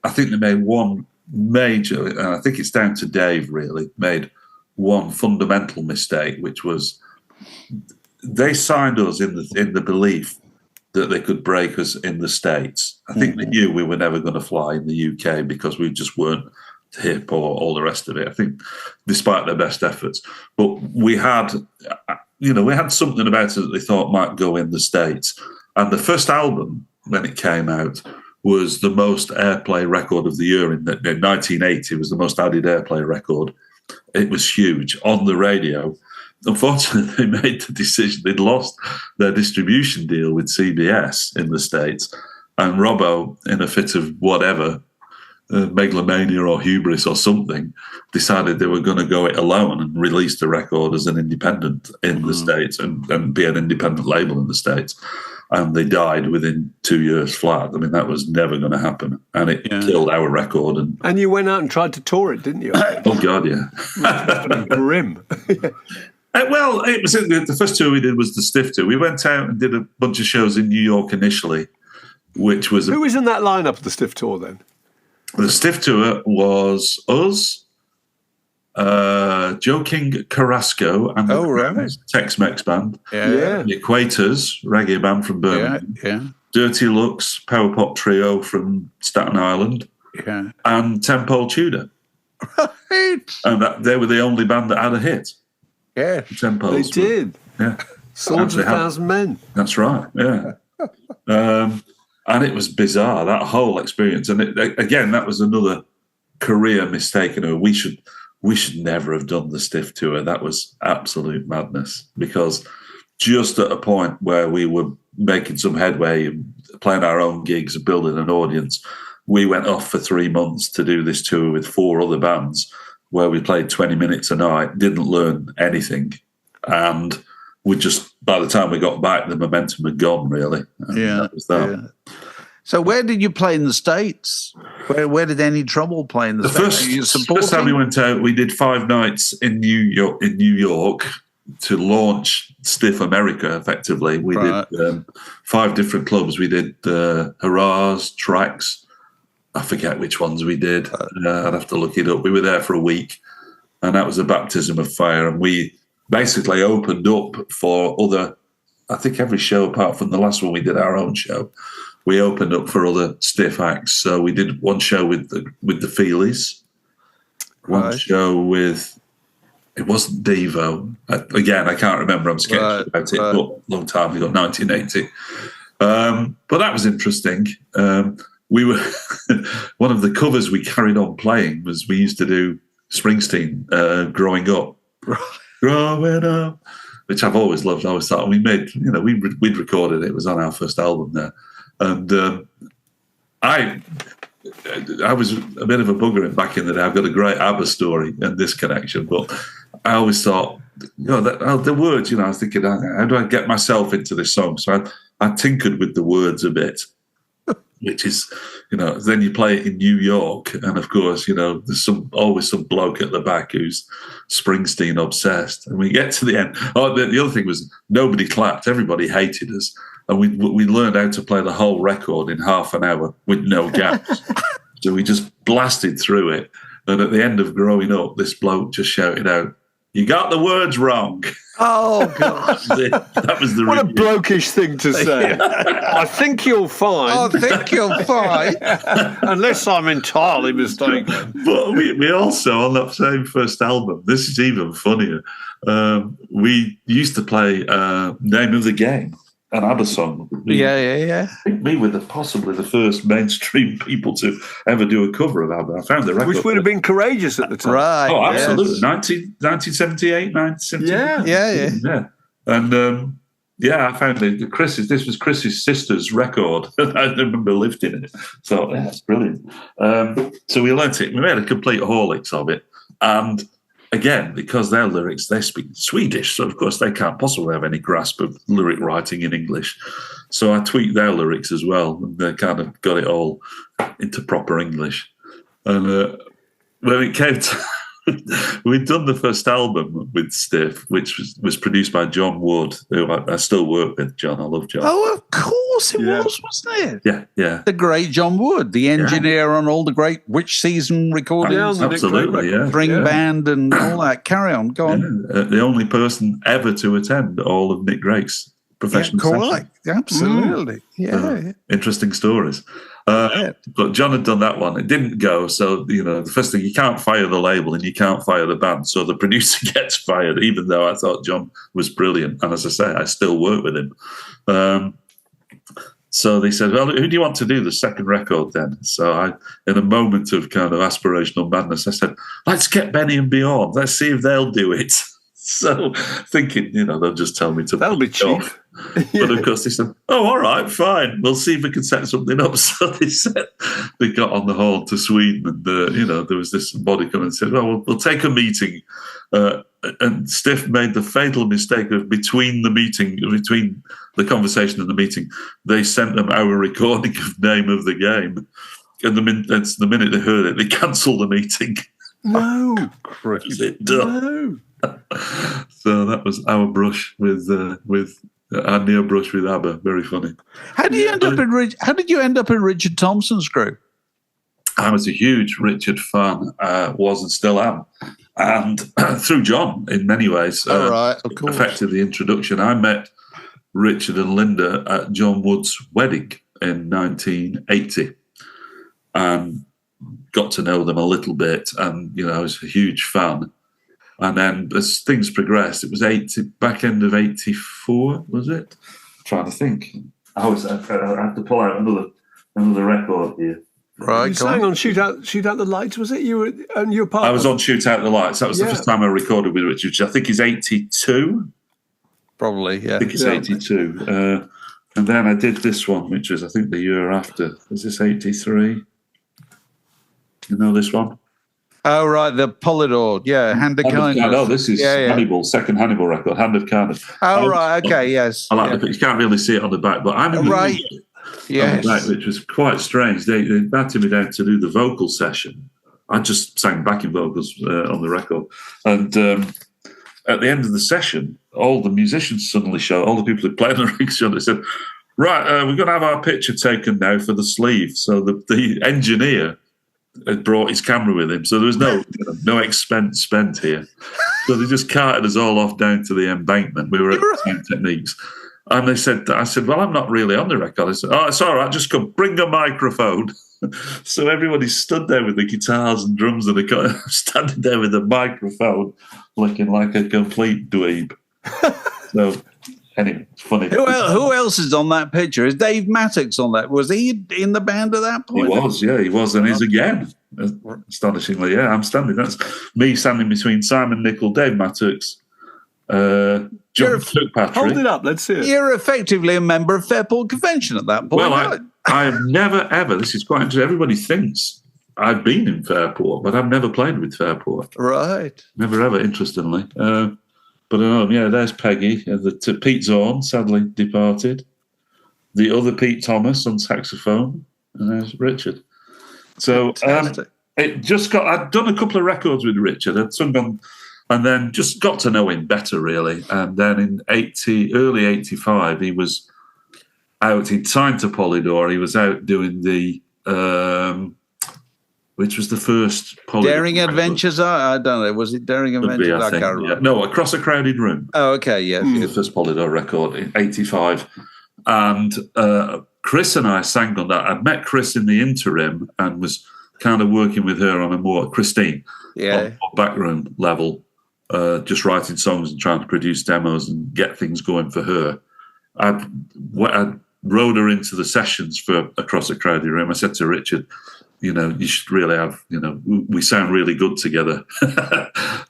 I think they made one major, and I think it's down to Dave really, made one fundamental mistake, which was they signed us in the belief that they could break us in the States. I think they knew we were never going to fly in the UK because we just weren't hip or all the rest of it. I think despite their best efforts. But we had something about it that they thought might go in the States. And the first album, when it came out, was the most airplay record of the year in 1980. It was the most added airplay record. It was huge on the radio. Unfortunately, they made the decision. They'd lost their distribution deal with CBS in the States. And Robbo, in a fit of whatever, megalomania or hubris or something, decided they were going to go it alone and release the record as an independent in the States and be an independent label in the States. And they died within 2 years flat. I mean, that was never going to happen. And it killed our record. And you went out and tried to tour it, didn't you? Oh, God, yeah. Grim. Well, it was the first tour we did was the Stiff tour. We went out and did a bunch of shows in New York initially, which was... Who was in that lineup of the Stiff tour then? The Stiff tour was us, Joe King Carrasco and the Tex-Mex band. Yeah. The Equators, reggae band from Birmingham. Yeah. Dirty Lux, power pop trio from Staten Island. Yeah. And Temple Tudor. Right. And they were the only band that had a hit. Yeah. Tempos. They did. Yeah. Swords of 1,000 Men. That's right, yeah. And it was bizarre, that whole experience. And again, that was another career mistake. We should never have done the Stiff tour. That was absolute madness because just at a point where we were making some headway and playing our own gigs and building an audience, we went off for 3 months to do this tour with 4 other bands where we played 20 minutes a night, didn't learn anything. And we just, by the time we got back, the momentum had gone, really. And that was that. Yeah. So where did you play in the States? Where did Any Trouble play in the States? First time we went out, we did 5 nights in New York to launch Stiff America, effectively. We did 5 different clubs. We did Hurrahs, Tracks. I forget which ones we did. I'd have to look it up. We were there for a week, and that was a baptism of fire. And we basically opened up for other, I think every show apart from the last one, we did our own show. We opened up for other Stiff acts. So we did one show with the Feelies, one show with, it wasn't Devo. Again, I can't remember. I'm sketchy about it, but a long time ago, 1980. But that was interesting. We were one of the covers we carried on playing was we used to do Springsteen, Growing Up. Growing Up, which I've always loved. I always thought we made, we'd recorded it. It was on our first album there. And I was a bit of a bugger back in the day. I've got a great ABBA story in this connection, but I always thought, the words, I was thinking, how do I get myself into this song? So I tinkered with the words a bit. which is, then you play it in New York, and of course, there's always some bloke at the back who's Springsteen obsessed. And we get to the end. Oh, the other thing was nobody clapped. Everybody hated us. And we learned how to play the whole record in half an hour with no gaps. So we just blasted through it. And at the end of Growing Up, this bloke just shouted out, "You got the words wrong." Oh, God. That was the What review. a blokish thing to say. I think you'll find. Unless I'm entirely mistaken. But we also, on that same first album, this is even funnier, we used to play Name of the Game, an ABBA song. Yeah. I think we were possibly the first mainstream people to ever do a cover of ABBA. I found the record. Which would have been courageous at the time. Right. Oh, absolutely. Yes. 1978, 1978. Yeah. And I found it. This was Chris's sister's record. I remember lifting it. So it's brilliant. So we learnt it. We made a complete Horlicks of it. And again, because their lyrics, they speak Swedish, so of course they can't possibly have any grasp of lyric writing in English. So I tweaked their lyrics as well, and they kind of got it all into proper English. And when it came to... We'd done the first album with Stiff, which was produced by John Wood, who I still work with. John, I love John. Oh, of course it was, wasn't it? Yeah. The great John Wood, the engineer on all the great Which Season recordings. Absolutely, String band and all that. Carry on, go on. The only person ever to attend all of Nick Drake's professional correct. Absolutely. Interesting stories. But John had done that one. It didn't go. So, the first thing, you can't fire the label and you can't fire the band. So the producer gets fired, even though I thought John was brilliant. And as I say, I still work with him. So they said, well, who do you want to do the second record then? So I, in a moment of kind of aspirational madness, I said, let's get Benny and Bjorn. Let's see if they'll do it. So thinking, they'll just tell me to... That'll be cheap. But of course they said, oh, all right, fine. We'll see if we can set something up. So they got on the horn to Sweden, and there was this body coming and said, well, we'll take a meeting. And Stiff made the fatal mistake of between the conversation and the meeting, they sent them our recording of Name of the Game. And the minute they heard it, they cancelled the meeting. No. Crazy. No. So that was our brush with our near brush with ABBA. Very funny. How did you end up in Richard Thompson's group? I was a huge Richard fan, was and still am, and through John in many ways. Right, of course. Affected the introduction. I met Richard and Linda at John Wood's wedding in 1980, and got to know them a little bit. And I was a huge fan. And then as things progressed, it was back end of 84, was it? I'm trying to think. I have to pull out another record here. Right, you sang on Shoot Out the Lights, was it? You were part. I was on Shoot Out the Lights. That was the first time I recorded with Richard, which I think is 82. Probably, yeah. I think it's 82. And then I did this one, which was I think the year after. Was this 83? You know this one? Oh, right, the Polydor, Hand of Kindness. Oh, this is Hannibal, second Hannibal record, Hand of Kindness. Oh, right, okay, yes. I like the picture. You can't really see it on the back, but I'm in the right. Yes. On the back, which was quite strange. They invited me down to do the vocal session. I just sang backing vocals on the record. And at the end of the session, all the musicians suddenly showed, all the people who played on the rig show, they said, right, we're going to have our picture taken now for the sleeve. So the engineer had brought his camera with him, so there was no expense spent here. So they just carted us all off down to the embankment. We were at Sound Techniques, and I said, well, I'm not really on the record. I said, oh, it's all right, just come, bring a microphone. So everybody stood there with the guitars and drums, and I'm standing there with a microphone, looking like a complete dweeb. So anyway, it's funny. Who else is on that picture? Is Dave Mattox on that? Was he in the band at that point? He was, and is again. Astonishingly, I'm standing. That's me standing between Simon Nicol, Dave Mattox, John Kirkpatrick. Hold it up, let's see it. You're effectively a member of Fairport Convention at that point. Well, I have never, ever, this is quite interesting, everybody thinks I've been in Fairport, but I've never played with Fairport. Right. Never, ever, interestingly. But there's Peggy, Pete Zorn, sadly departed. The other Pete Thomas on saxophone. And there's Richard. So Fantastic. I'd done a couple of records with Richard. I'd sung on, and then just got to know him better, really. And then in early 85, he was out. He'd signed to Polydor. He was out doing the, which was the first Polydor Daring record. Adventures. I don't know. Was it Daring Adventures? I think, can't remember. yeah. No, Across a Crowded Room. Oh, okay, yeah. The first Polydor record in 85. And Chris and I sang on that. I'd met Chris in the interim and was kind of working with her on a more, Christine, on a background level, just writing songs and trying to produce demos and get things going for her. I rode her into the sessions for Across a Crowded Room. I said to Richard, you should really have, we sound really good together,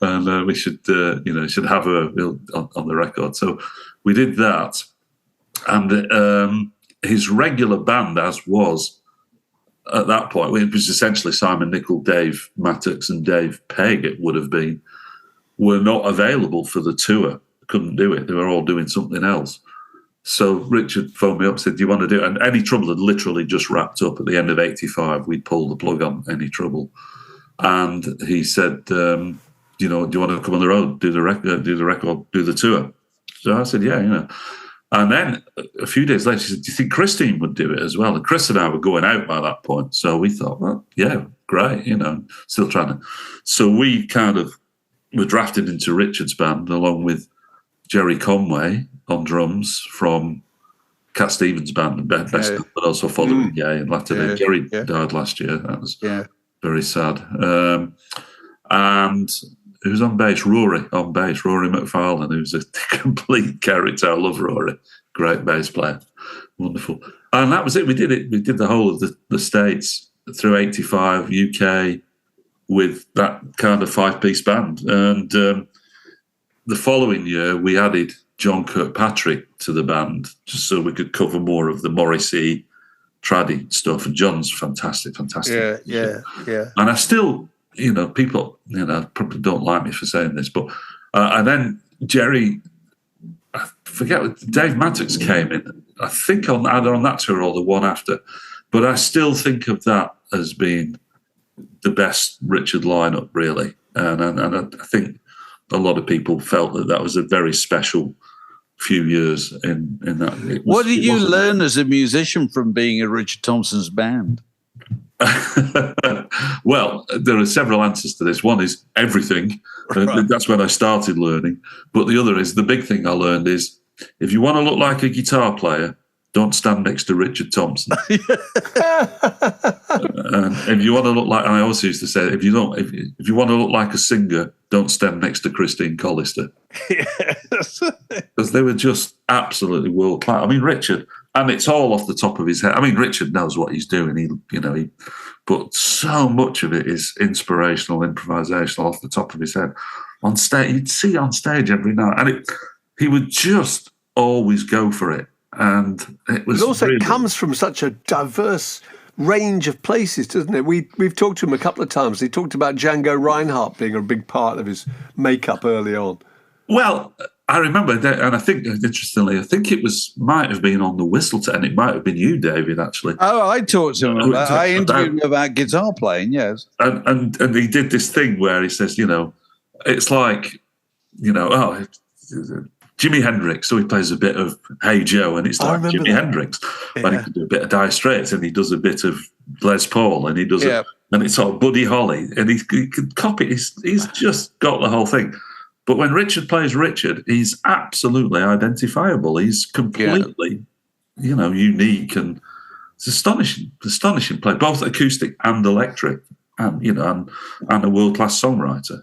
and we should, should have her on the record. So we did that, and his regular band, as was at that point, it was essentially Simon Nicol, Dave Mattox, and Dave Pegg. It would have been, were not available for the tour. Couldn't do it. They were all doing something else. So Richard phoned me up, said, "Do you want to do it?" And Any Trouble had literally just wrapped up at the end of 85. We'd pulled the plug on Any Trouble. And he said, do you want to come on the road, do the record, do the tour? So I said, yeah. And then a few days later, she said, "Do you think Christine would do it as well?" And Chris and I were going out by that point. So we thought, well, yeah, great, still trying to. So we kind of were drafted into Richard's band along with Jerry Conway on drums from Cat Stevens' band, but also Following Gay and latter day. Jerry died last year. That was very sad. And who's on bass? Rory McFarlane, who's a complete character. I love Rory. Great bass player. Wonderful. And that was it. We did it. We did the whole of the States through 85, UK, with that kind of 5-piece band. And the following year, we added John Kirkpatrick to the band just so we could cover more of the Morrissey, traddy stuff. And John's fantastic. Yeah. And I still, people, probably don't like me for saying this, but and then Jerry, I forget, Dave Mattox came in, I think either on that tour or the one after, but I still think of that as being the best Richard lineup, really. And I think a lot of people felt that was a very special few years in that. What did you learn as a musician from being in Richard Thompson's band? Well, there are several answers to this. One is everything. Right. That's when I started learning. But the other is, the big thing I learned is, if you want to look like a guitar player, don't stand next to Richard Thompson. If you want to look like, and I also used to say, if you want to look like a singer, don't stand next to Christine Collister. Yes. Because they were just absolutely world class. I mean, Richard, and it's all off the top of his head. I mean, Richard knows what he's doing. But so much of it is inspirational, improvisational, off the top of his head. On stage, you'd see on stage every night, and he would just always go for it. And it was. But also, it comes from such a diverse range of places, doesn't it? We've talked to him a couple of times. He talked about Django Reinhardt being a big part of his makeup early on. Well, I remember that, and I think, interestingly, it might have been on the Whistle, and it might have been you, David, actually. Oh, I talked to him I interviewed him about guitar playing, yes. And he did this thing where he says, it's like, Jimi Hendrix, so he plays a bit of Hey Joe, and it's like Jimi Hendrix. Yeah. And he can do a bit of Dire Straits, and he does a bit of Les Paul, and he does it, and it's all Buddy Holly, and he can copy. He's just got the whole thing. But when Richard plays Richard, he's absolutely identifiable. He's completely, unique, and it's astonishing play, both acoustic and electric, and and a world class songwriter.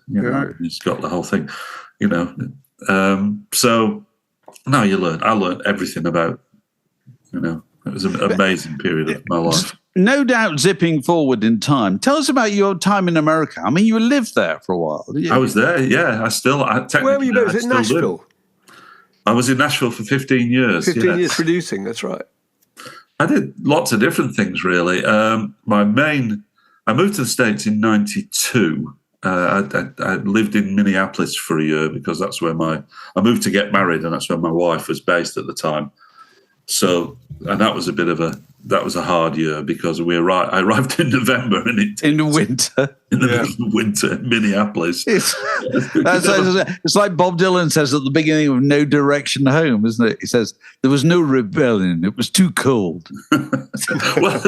He's got the whole thing. So now I learned everything about, it was an amazing period of my life. No doubt zipping forward in time. Tell us about your time in America. I mean, you lived there for a while. Didn't you? I was there, yeah. Where were you? Was it Nashville? I was in Nashville for 15 years. 15 years producing, that's right. I did lots of different things, really. I moved to the States in 92. I lived in Minneapolis for a year because that's where I moved to get married, and that's where my wife was based at the time. So, and that was a bit of a that was a hard year because I arrived in November and in the winter. In the middle of winter in Minneapolis. It's like Bob Dylan says at the beginning of No Direction Home, isn't it? He says, there was no rebellion. It was too cold. Well,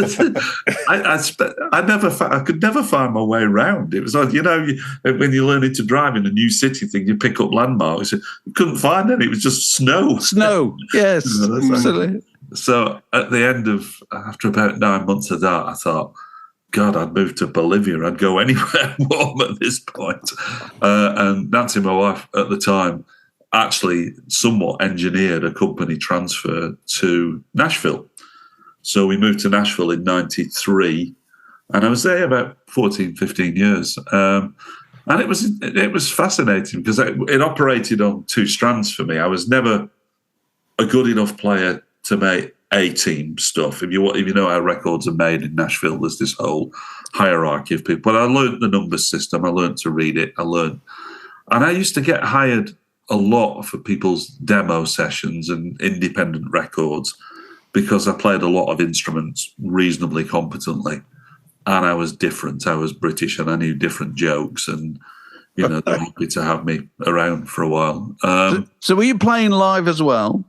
I could never find my way around. It was like, when you're learning to drive in a new city thing, you pick up landmarks. You couldn't find any. It was just snow. Snow, yes. Absolutely. So at the end after about 9 months of that, I thought, God, I'd move to Bolivia. I'd go anywhere warm at this point. And Nancy, my wife at the time, actually somewhat engineered a company transfer to Nashville. So we moved to Nashville in 93, and I was there about 14, 15 years. And it was fascinating because it operated on two strands for me. I was never a good enough player to make A-team stuff. If you know how records are made in Nashville, there's this whole hierarchy of people. But I learned the numbers system. I learned to read it. And I used to get hired a lot for people's demo sessions and independent records because I played a lot of instruments reasonably competently. And I was different. I was British and I knew different jokes, and they're happy to have me around for a while. So were you playing live as well?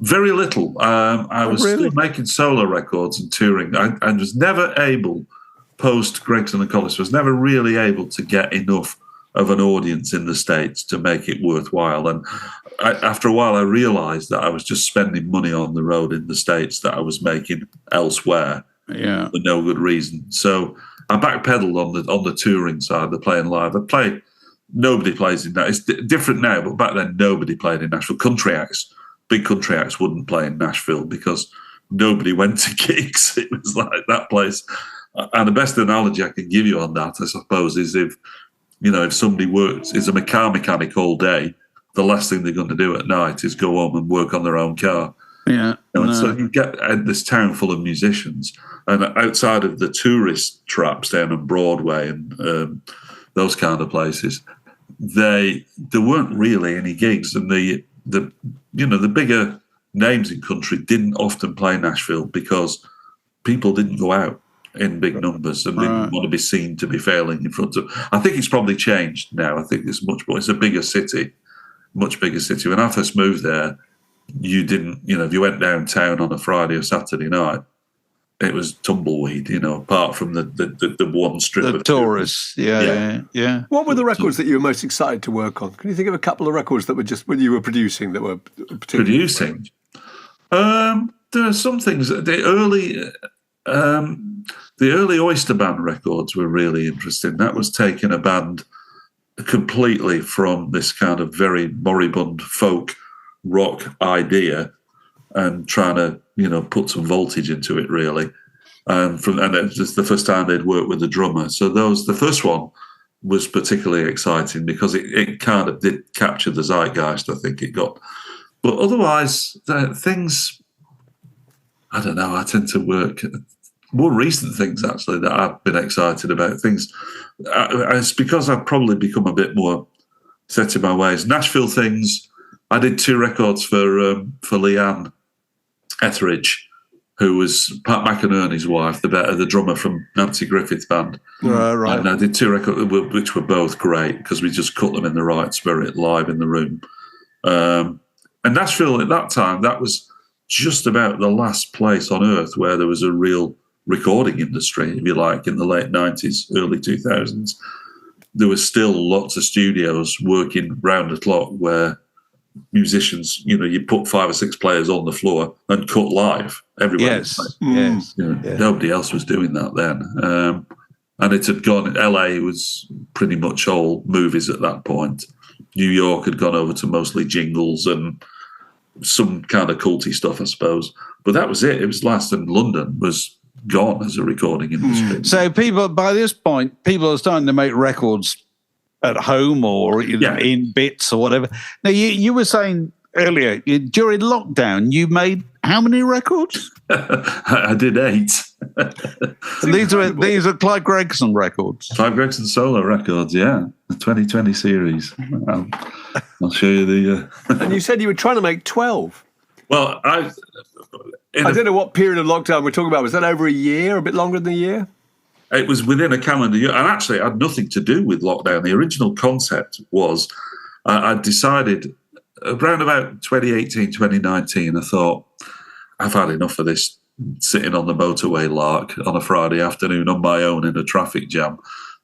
Very little. I was still making solo records and touring. I was never able, post Gregson and Collister, was never really able to get enough of an audience in the States to make it worthwhile. And after a while, I realised that I was just spending money on the road in the States that I was making elsewhere for no good reason. So I backpedaled on the touring side, the playing live. Nobody plays in that. It's different now, but back then nobody played in Nashville. Big country acts wouldn't play in Nashville because nobody went to gigs. It was like that place. And the best analogy I can give you on that, I suppose, is if somebody is a car mechanic all day, the last thing they're going to do at night is go home and work on their own car. Yeah. And so you get this town full of musicians, and outside of the tourist traps down on Broadway and those kind of places, there weren't really any gigs, and the bigger names in country didn't often play Nashville because people didn't go out in big numbers and didn't want to be seen to be failing in front of. I think it's probably changed now. I think it's much more. It's a bigger city, much bigger city. When I first moved there, you didn't, if you went downtown on a Friday or Saturday night, it was tumbleweed, apart from the one strip of tourists. Yeah. What were the records that you were most excited to work on? Can you think of a couple of records that were just when you were producing that were particularly producing? There are some things. The early Oyster Band records were really interesting. That was taking a band completely from this kind of very moribund folk rock idea and trying to, put some voltage into it, really. And it was just the first time they'd worked with a drummer. So the first one was particularly exciting because it kind of did capture the zeitgeist, I think it got. But otherwise, things, I don't know, I tend to work more recent things, actually, that I've been excited about. Things, it's because I've probably become a bit more set in my ways. Nashville things, I did 2 records for Leanne Etheridge, who was Pat McInerney's wife, the drummer from Nancy Griffith's band. Right. And I did 2 records, which were both great because we just cut them in the right spirit live in the room. And Nashville at that time, that was just about the last place on earth where there was a real recording industry, if you like, in the late 90s, early 2000s. There was still lots of studios working round the clock where musicians, you put 5 or 6 players on the floor and cut live everywhere. Yes. Nobody else was doing that then. And it had gone, LA was pretty much all movies at that point. New York had gone over to mostly jingles and some kind of culty stuff, I suppose. But that was it. It was last, and London was gone as a recording industry. So by this point, people are starting to make records at home or in bits or whatever. Now, you were saying earlier, during lockdown, you made how many records? I did 8. And these are Clive Gregson records. Clive Gregson solo records, the 2020 series. I'll show you the... And you said you were trying to make 12. Well, I don't know what period of lockdown we're talking about. Was that over a year, a bit longer than a year? It was within a calendar year, and actually it had nothing to do with lockdown. The original concept was I decided around about 2018, 2019, I thought, I've had enough of this sitting on the motorway lark on a Friday afternoon on my own in a traffic jam.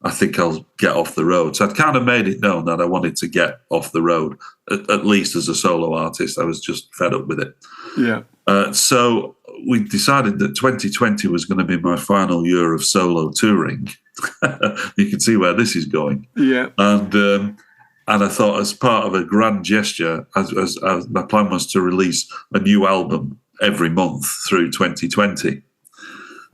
I think I'll get off the road. So I'd kind of made it known that I wanted to get off the road, at least as a solo artist. I was just fed up with it. Yeah. So we decided that 2020 was going to be my final year of solo touring. You can see where this is going. Yeah. And I thought, as part of a grand gesture, as my plan was to release a new album every month through 2020.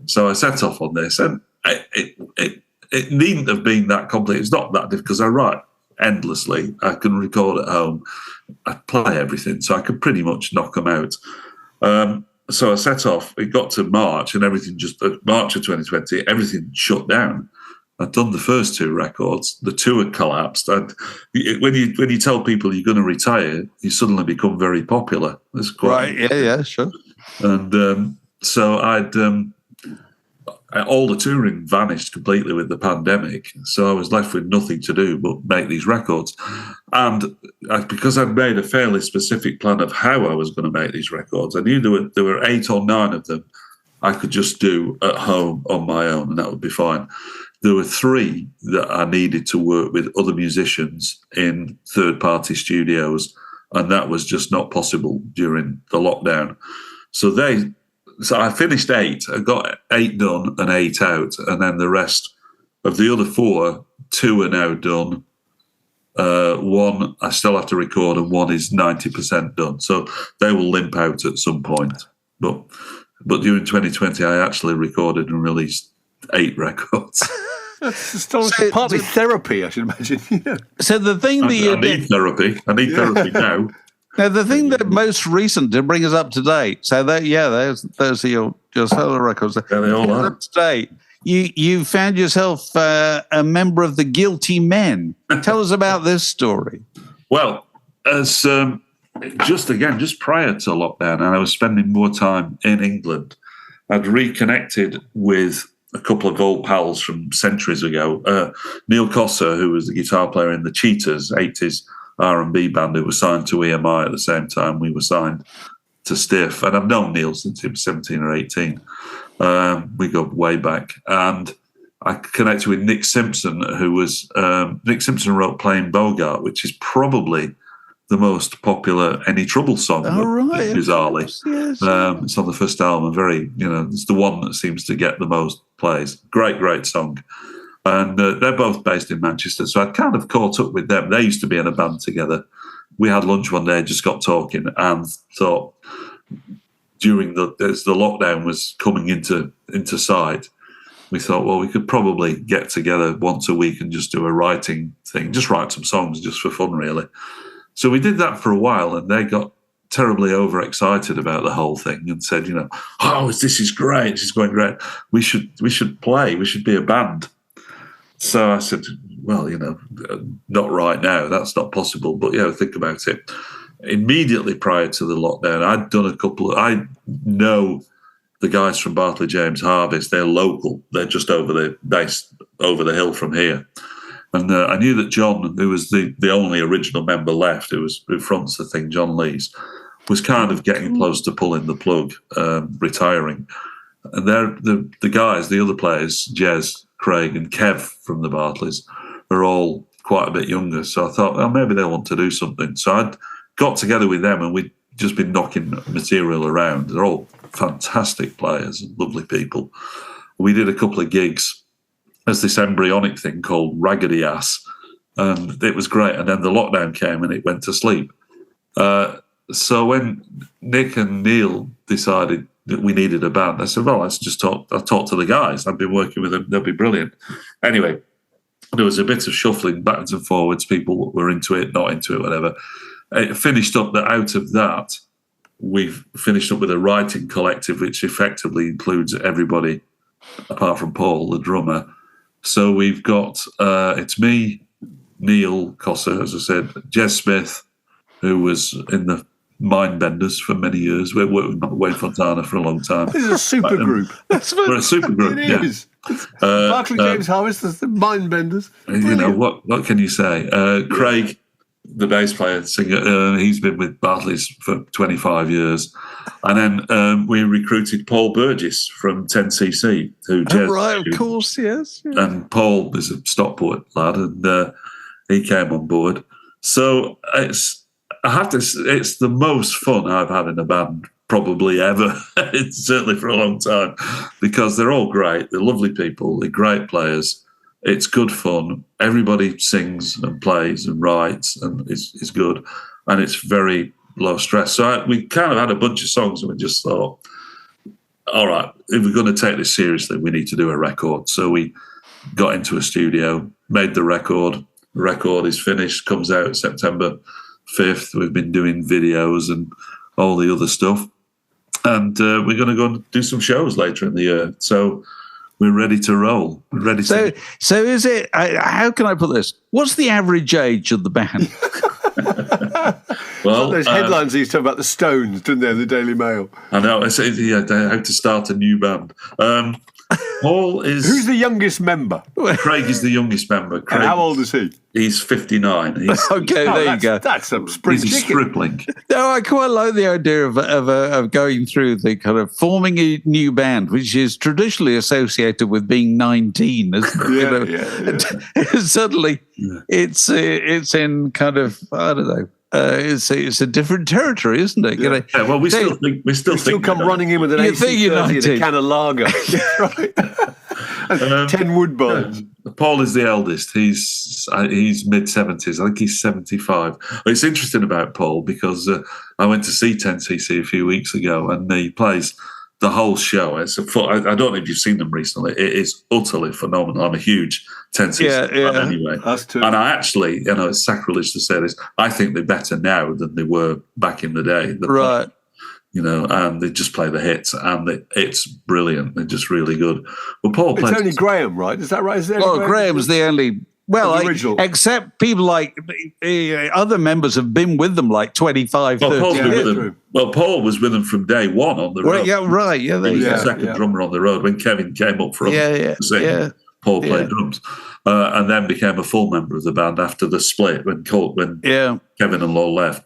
So I set off on this, and it needn't have been that complicated. It's not that difficult because I write endlessly. I can record at home. I play everything, so I could pretty much knock them out. So I set off. It got to March, and March of 2020, everything shut down. I'd done the first two records. The tour had collapsed. When you tell people you're going to retire, you suddenly become very popular. That's quite right. Yeah, sure. And so all the touring vanished completely with the pandemic. So I was left with nothing to do but make these records. And because I'd made a fairly specific plan of how I was going to make these records, I knew there were 8 or 9 of them I could just do at home on my own, and that would be fine. There were 3 that I needed to work with other musicians in third-party studios, and that was just not possible during the lockdown. So I finished 8. I got 8 done and 8 out, and then the rest of the other 4, 2 are now done. 1 I still have to record, and 1 is 90% done. So they will limp out at some point. But during 2020, I actually recorded and released 8 records. That's astonishing. Partly therapy, I should imagine. Yeah. So the thing that you I need therapy. I need therapy now. Now, the thing that most recent to bring us up to date. So those are your solo records. Yeah, they all are. Up to date. You found yourself a member of the Guilty Men. Tell us about this story. Well, as just prior to lockdown, and I was spending more time in England, I'd reconnected with a couple of old pals from centuries ago. Neil Cossa, who was the guitar player in the Cheetahs, 80s R&B band, who was signed to EMI at the same time we were signed to Stiff. And I've known Neil since he was 17 or 18. We go way back. And I connected with Nick Simpson, who was... Nick Simpson wrote Playing Bogart, which is probably the most popular Any Trouble song, right, bizarrely. Yes. It's on the first album. It's the one that seems to get the most plays. Great song. And they're both based in Manchester, so I kind of caught up with them. They used to be in a band together. We had lunch one day, just got talking, and thought as the lockdown was coming into sight, we thought, well, we could probably get together once a week and just do a writing thing, just write some songs just for fun, really. So we did that for a while, and they got terribly overexcited about the whole thing and said, this is great, this is going great. We should play, we should be a band. So I said, well, not right now, that's not possible, but think about it. Immediately prior to the lockdown, I'd done I know the guys from Bartley James Harvest. They're local, they're just over the hill from here. And I knew that John, who was the only original member left, who fronts the thing, John Lees, was kind of getting close to pulling the plug, retiring. And the guys, the other players, Jez, Craig and Kev from the Bartleys, are all quite a bit younger. So I thought, maybe they want to do something. So I'd got together with them, and we'd just been knocking material around. They're all fantastic players, lovely people. We did a couple of gigs as this embryonic thing called Raggedy Ass, and it was great. And then the lockdown came and it went to sleep. So when Nick and Neil decided that we needed a band, I said, well, let's just talk. I'll talk to the guys. I've been working with them. They'll be brilliant. Anyway, there was a bit of shuffling backwards and forwards. People were into it, not into it, whatever. It finished up that out of that, we've finished up with a writing collective, which effectively includes everybody apart from Paul, the drummer. So we've got, it's me, Neil Cossa, as I said, Jez Smith, who was in the Mindbenders for many years. We worked with Wayne Fontana for a long time. This is a super group. We're a super group. It is. Barclay James Harvest, the Mindbenders. You know, what can you say? Craig, the bass player, singer, he's been with Barclays for 25 years. And then we recruited Paul Burgess from 10cc, who right, of course, yes. Yeah. And Paul is a Stockport lad, and he came on board. So it's the most fun I've had in a band probably ever. It's certainly for a long time, because they're all great. They're lovely people. They're great players. It's good fun. Everybody sings and plays and writes and is good. And it's very low stress. So we kind of had a bunch of songs and we just thought, all right, if we're going to take this seriously, we need to do a record. So we got into a studio, made the record. The record is finished, comes out September 5th. We've been doing videos and all the other stuff. And we're going to go and do some shows later in the year. So we're ready to roll. We're ready to. So is it? How can I put this? What's the average age of the band? Well, those headlines used to talk about the Stones, didn't they? The Daily Mail. I know. I said, yeah, how to start a new band. Paul is. Who's the youngest member? Craig is the youngest member. Craig, and how old is he? He's 59. Okay, there you go. That's a spring He's a chicken. stripling. No, I quite like the idea of going through the kind of forming a new band, which is traditionally associated with being 19, isn't it? Yeah. Suddenly, it's in kind of, I don't know. It's a different territory, isn't it? Yeah. Well, we still come running in with an AC-30 and a can of lager. Right. 10 Woodbines. Paul is the eldest. He's mid-70s. I think he's 75. It's interesting about Paul because I went to see 10cc a few weeks ago, and he plays the whole show. I don't know if you've seen them recently. It is utterly phenomenal. I'm a huge 10cc fan anyway. Us too. And I actually, it's sacrilege to say this, I think they're better now than they were back in the day. Right. And they just play the hits, and it's brilliant. They're just really good. Well, Paul plays. It's only Graham, right? Is that right? Graham's the only. Well, except people like other members have been with them like 25, 30 years. Well, Paul was with them from day one on the road. Yeah, right. Yeah, he was the second drummer on the road when Kevin came up from to sing. Paul played drums, and then became a full member of the band after the split when Kevin and Lowell left.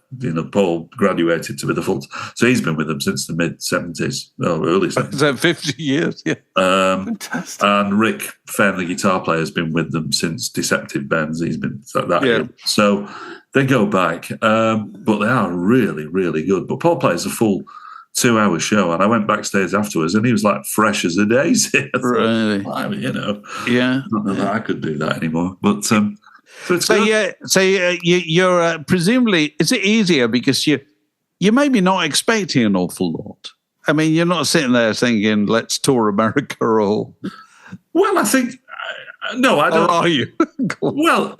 Paul graduated to be the full. So he's been with them since the mid-70s, early 70s. So 50 years, yeah. Fantastic. And Rick Fenn, the guitar player, has been with them since Deceptive Bends. He's been that year. So they go back, but they are really, really good. But Paul plays a full 2-hour show, and I went backstage afterwards, and he was like fresh as a daisy. Really? Yeah. Not that I could do that anymore, but so it's good. You're presumably, is it easier because you maybe not expecting an awful lot? I mean, you're not sitting there thinking, "Let's tour America," or. Well, I think. No, I don't. Or are you? Well,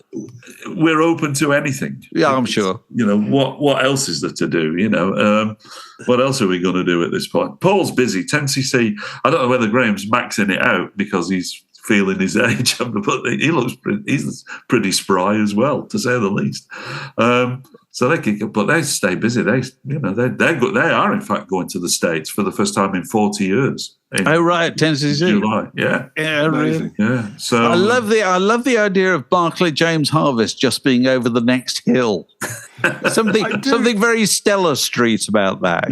we're open to anything. Yeah, I'm sure. What else is there to do? What else are we going to do at this point? Paul's busy. 10cc. I don't know whether Graham's maxing it out because he's feeling his age, but he's pretty spry as well, to say the least. So they stay busy. They are in fact going to the States for the first time in 40 years. Right, 10cc. July, yeah, really, yeah. So I love the idea of Barclay James Harvest just being over the next hill. something very Stella Street about that.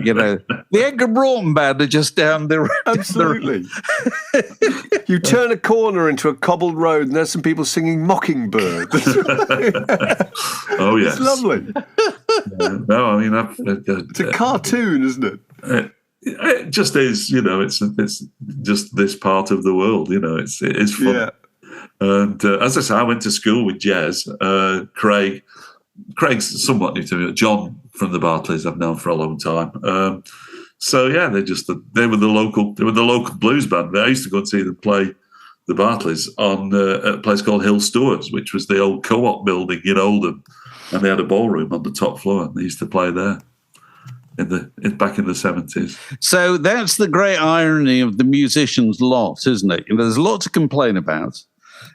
The Edgar Broughton band are just down the road. Absolutely. You turn a corner into a cobbled road, and there's some people singing Mockingbird. Oh yes, it's lovely. No, I mean it's a cartoon, isn't it? It just is, it's just this part of the world, it is fun. Yeah. And as I say, I went to school with Jez. Craig's somewhat new to me. John from the Barclays I've known for a long time. So yeah, they were the local blues band. I used to go and see them play the Barclays on at a place called Hill Stewards, which was the old co-op building in Oldham, and they had a ballroom on the top floor, and they used to play there. Back in the 70s. So that's the great irony of the musician's lot, isn't it? There's a lot to complain about.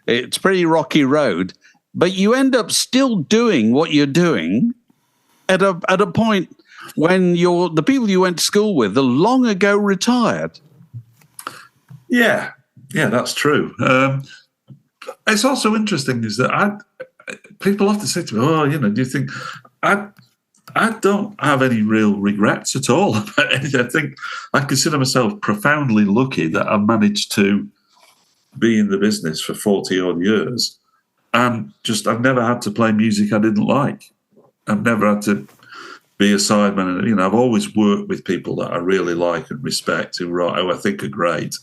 It's pretty rocky road, but you end up still doing what you're doing at a point when the people you went to school with are long ago retired. Yeah, that's true. It's also interesting is that people often say to me, "Oh, do you think I don't have any real regrets at all about anything. I think I consider myself profoundly lucky that I managed to be in the business for 40 odd years, and I've never had to play music I didn't like. I've never had to be a sideman. I've always worked with people that I really like and respect, who I think are great.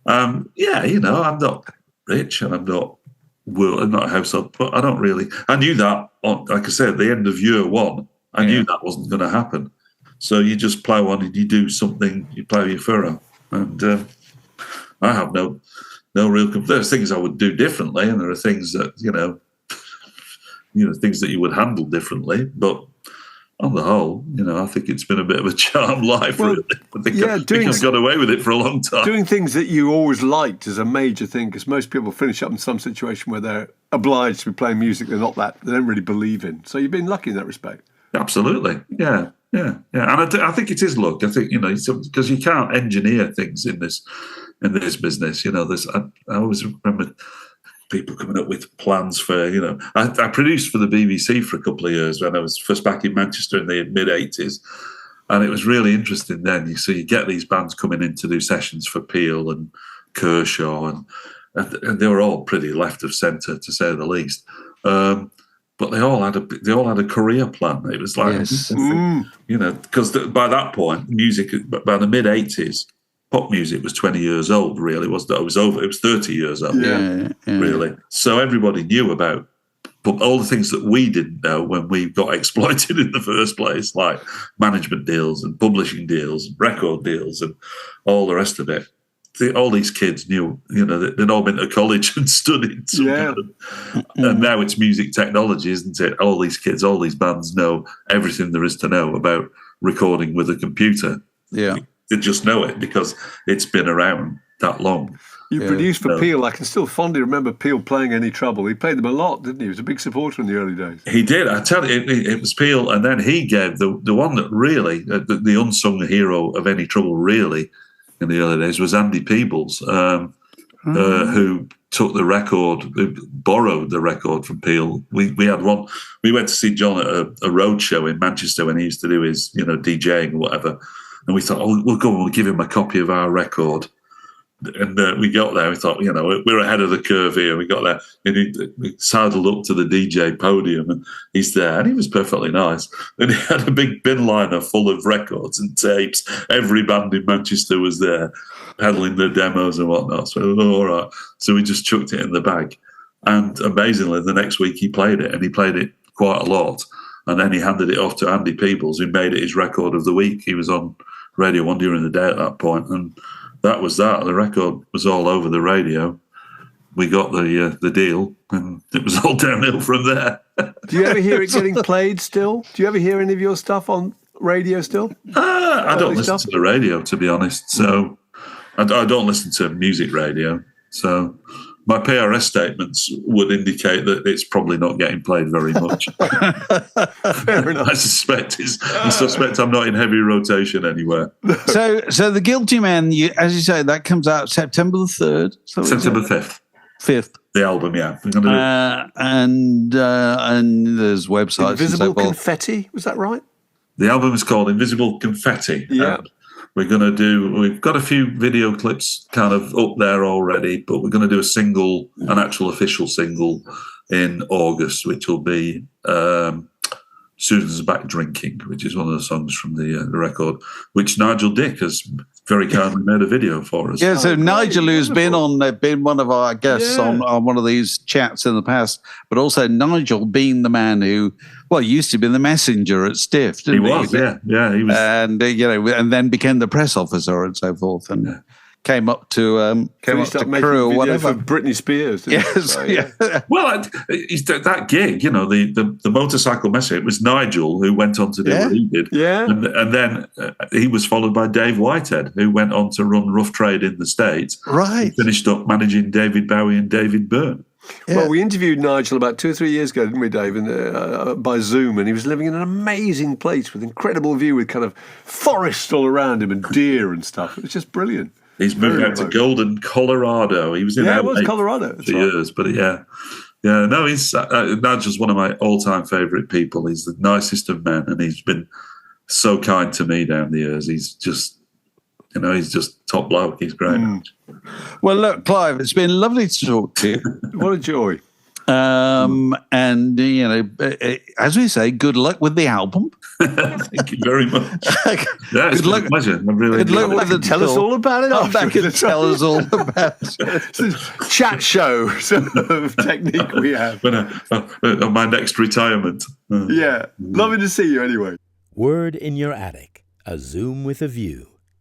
I'm not rich and I'm not a household, but I don't really. I knew that, like I said, at the end of year one, I knew that wasn't going to happen. So you just plough on and you do something, you plough your furrow. And I have no real. There's things I would do differently, and there are things that things that you would handle differently. But on the whole, I think it's been a bit of a charmed life. Well, really. I think I've got away with it for a long time. Doing things that you always liked is a major thing, because most people finish up in some situation where they're obliged to be playing music they don't really believe in. So you've been lucky in that respect. Absolutely, yeah. And I think it is luck. I think because you can't engineer things in this business. I always remember people coming up with plans for, I produced for the BBC for a couple of years when I was first back in Manchester in the mid-'80s, and it was really interesting then. You get these bands coming in to do sessions for Peel and Kershaw, and they were all pretty left of centre, to say the least. But they all had a career plan. It was like, because by that point, music, by the mid-'80s, pop music was 20 years old, really. It was 30 years old, really. So everybody knew about all the things that we didn't know when we got exploited in the first place, like management deals and publishing deals and record deals and all the rest of it. All these kids knew, they'd all been to college and studied. And now it's music technology, isn't it? All these kids, all these bands know everything there is to know about recording with a computer. Yeah. They just know it because it's been around that long. You produced for Peel. I can still fondly remember Peel playing Any Trouble. He played them a lot, didn't he? He was a big supporter in the early days. He did. I tell you, it was Peel, and then he gave the one that really, the unsung hero of Any Trouble, really, in the early days, was Andy Peebles, who took the record, who borrowed the record from Peel. We had one. We went to see John at a road show in Manchester when he used to do his, DJing or whatever. And we thought, we'll go and we'll give him a copy of our record. And we got there, we thought, we're ahead of the curve here. We got there, and we sidled up to the DJ podium, and he's there, and he was perfectly nice. And he had a big bin liner full of records and tapes. Every band in Manchester was there, peddling their demos and whatnot. So, all right. So we just chucked it in the bag. And amazingly, the next week he played it, and he played it quite a lot. And then he handed it off to Andy Peebles, who made it his record of the week. He was on Radio 1 during the day at that point, and that was that. The record was all over the radio. We got the deal, and it was all downhill from there. Do you ever hear it getting played still? Do you ever hear any of your stuff on radio still? I don't listen to the radio, to be honest. So I don't listen to music radio. So my PRS statements would indicate that it's probably not getting played very much. Fair enough. I suspect I'm not in heavy rotation anywhere. So the Guilty Man, as you say, that comes out September the 3rd. September 5th. 5th. The album, yeah. And there's websites. Invisible Confetti, was that right? The album is called Invisible Confetti. Yeah. We've got a few video clips kind of up there already, but we're going to do an actual official single in August, which will be Susan's Back Drinking, which is one of the songs from the record, which Nigel Dick has very kindly made a video for us. Yeah, so Nigel, who's been one of our guests on one of these chats in the past, but also Nigel being the man who, used to be the messenger at Stiff, didn't he? He was. He was. And, and then became the press officer and so forth, and came up to Crewe or whatever. For Britney Spears. Yes. Well, that gig, the motorcycle messenger, it was Nigel who went on to do what he did. Yeah. And then he was followed by Dave Whitehead, who went on to run Rough Trade in the States. Right. He finished up managing David Bowie and David Byrne. Well, we interviewed Nigel about 2 or 3 years ago, didn't we, Dave, by Zoom, and he was living in an amazing place with incredible view with kind of forest all around him and deer and stuff. It was just brilliant. He's moved out to Golden, Colorado. He was in it was Colorado for years, but yeah. No, he's Nigel's one of my all-time favourite people. He's the nicest of men, and he's been so kind to me down the years. He's just top bloke. He's great. Well, look, Clive, it's been lovely to talk to you. What a joy. And, as we say, good luck with the album. Thank you very much. Yeah, it's been a pleasure. Good luck with the tell us all about it. Come back and tell us all about it. It's a chat show sort of technique we have. On my next retirement. Yeah. Lovely to see you anyway. Word in Your Attic, a Zoom with a View.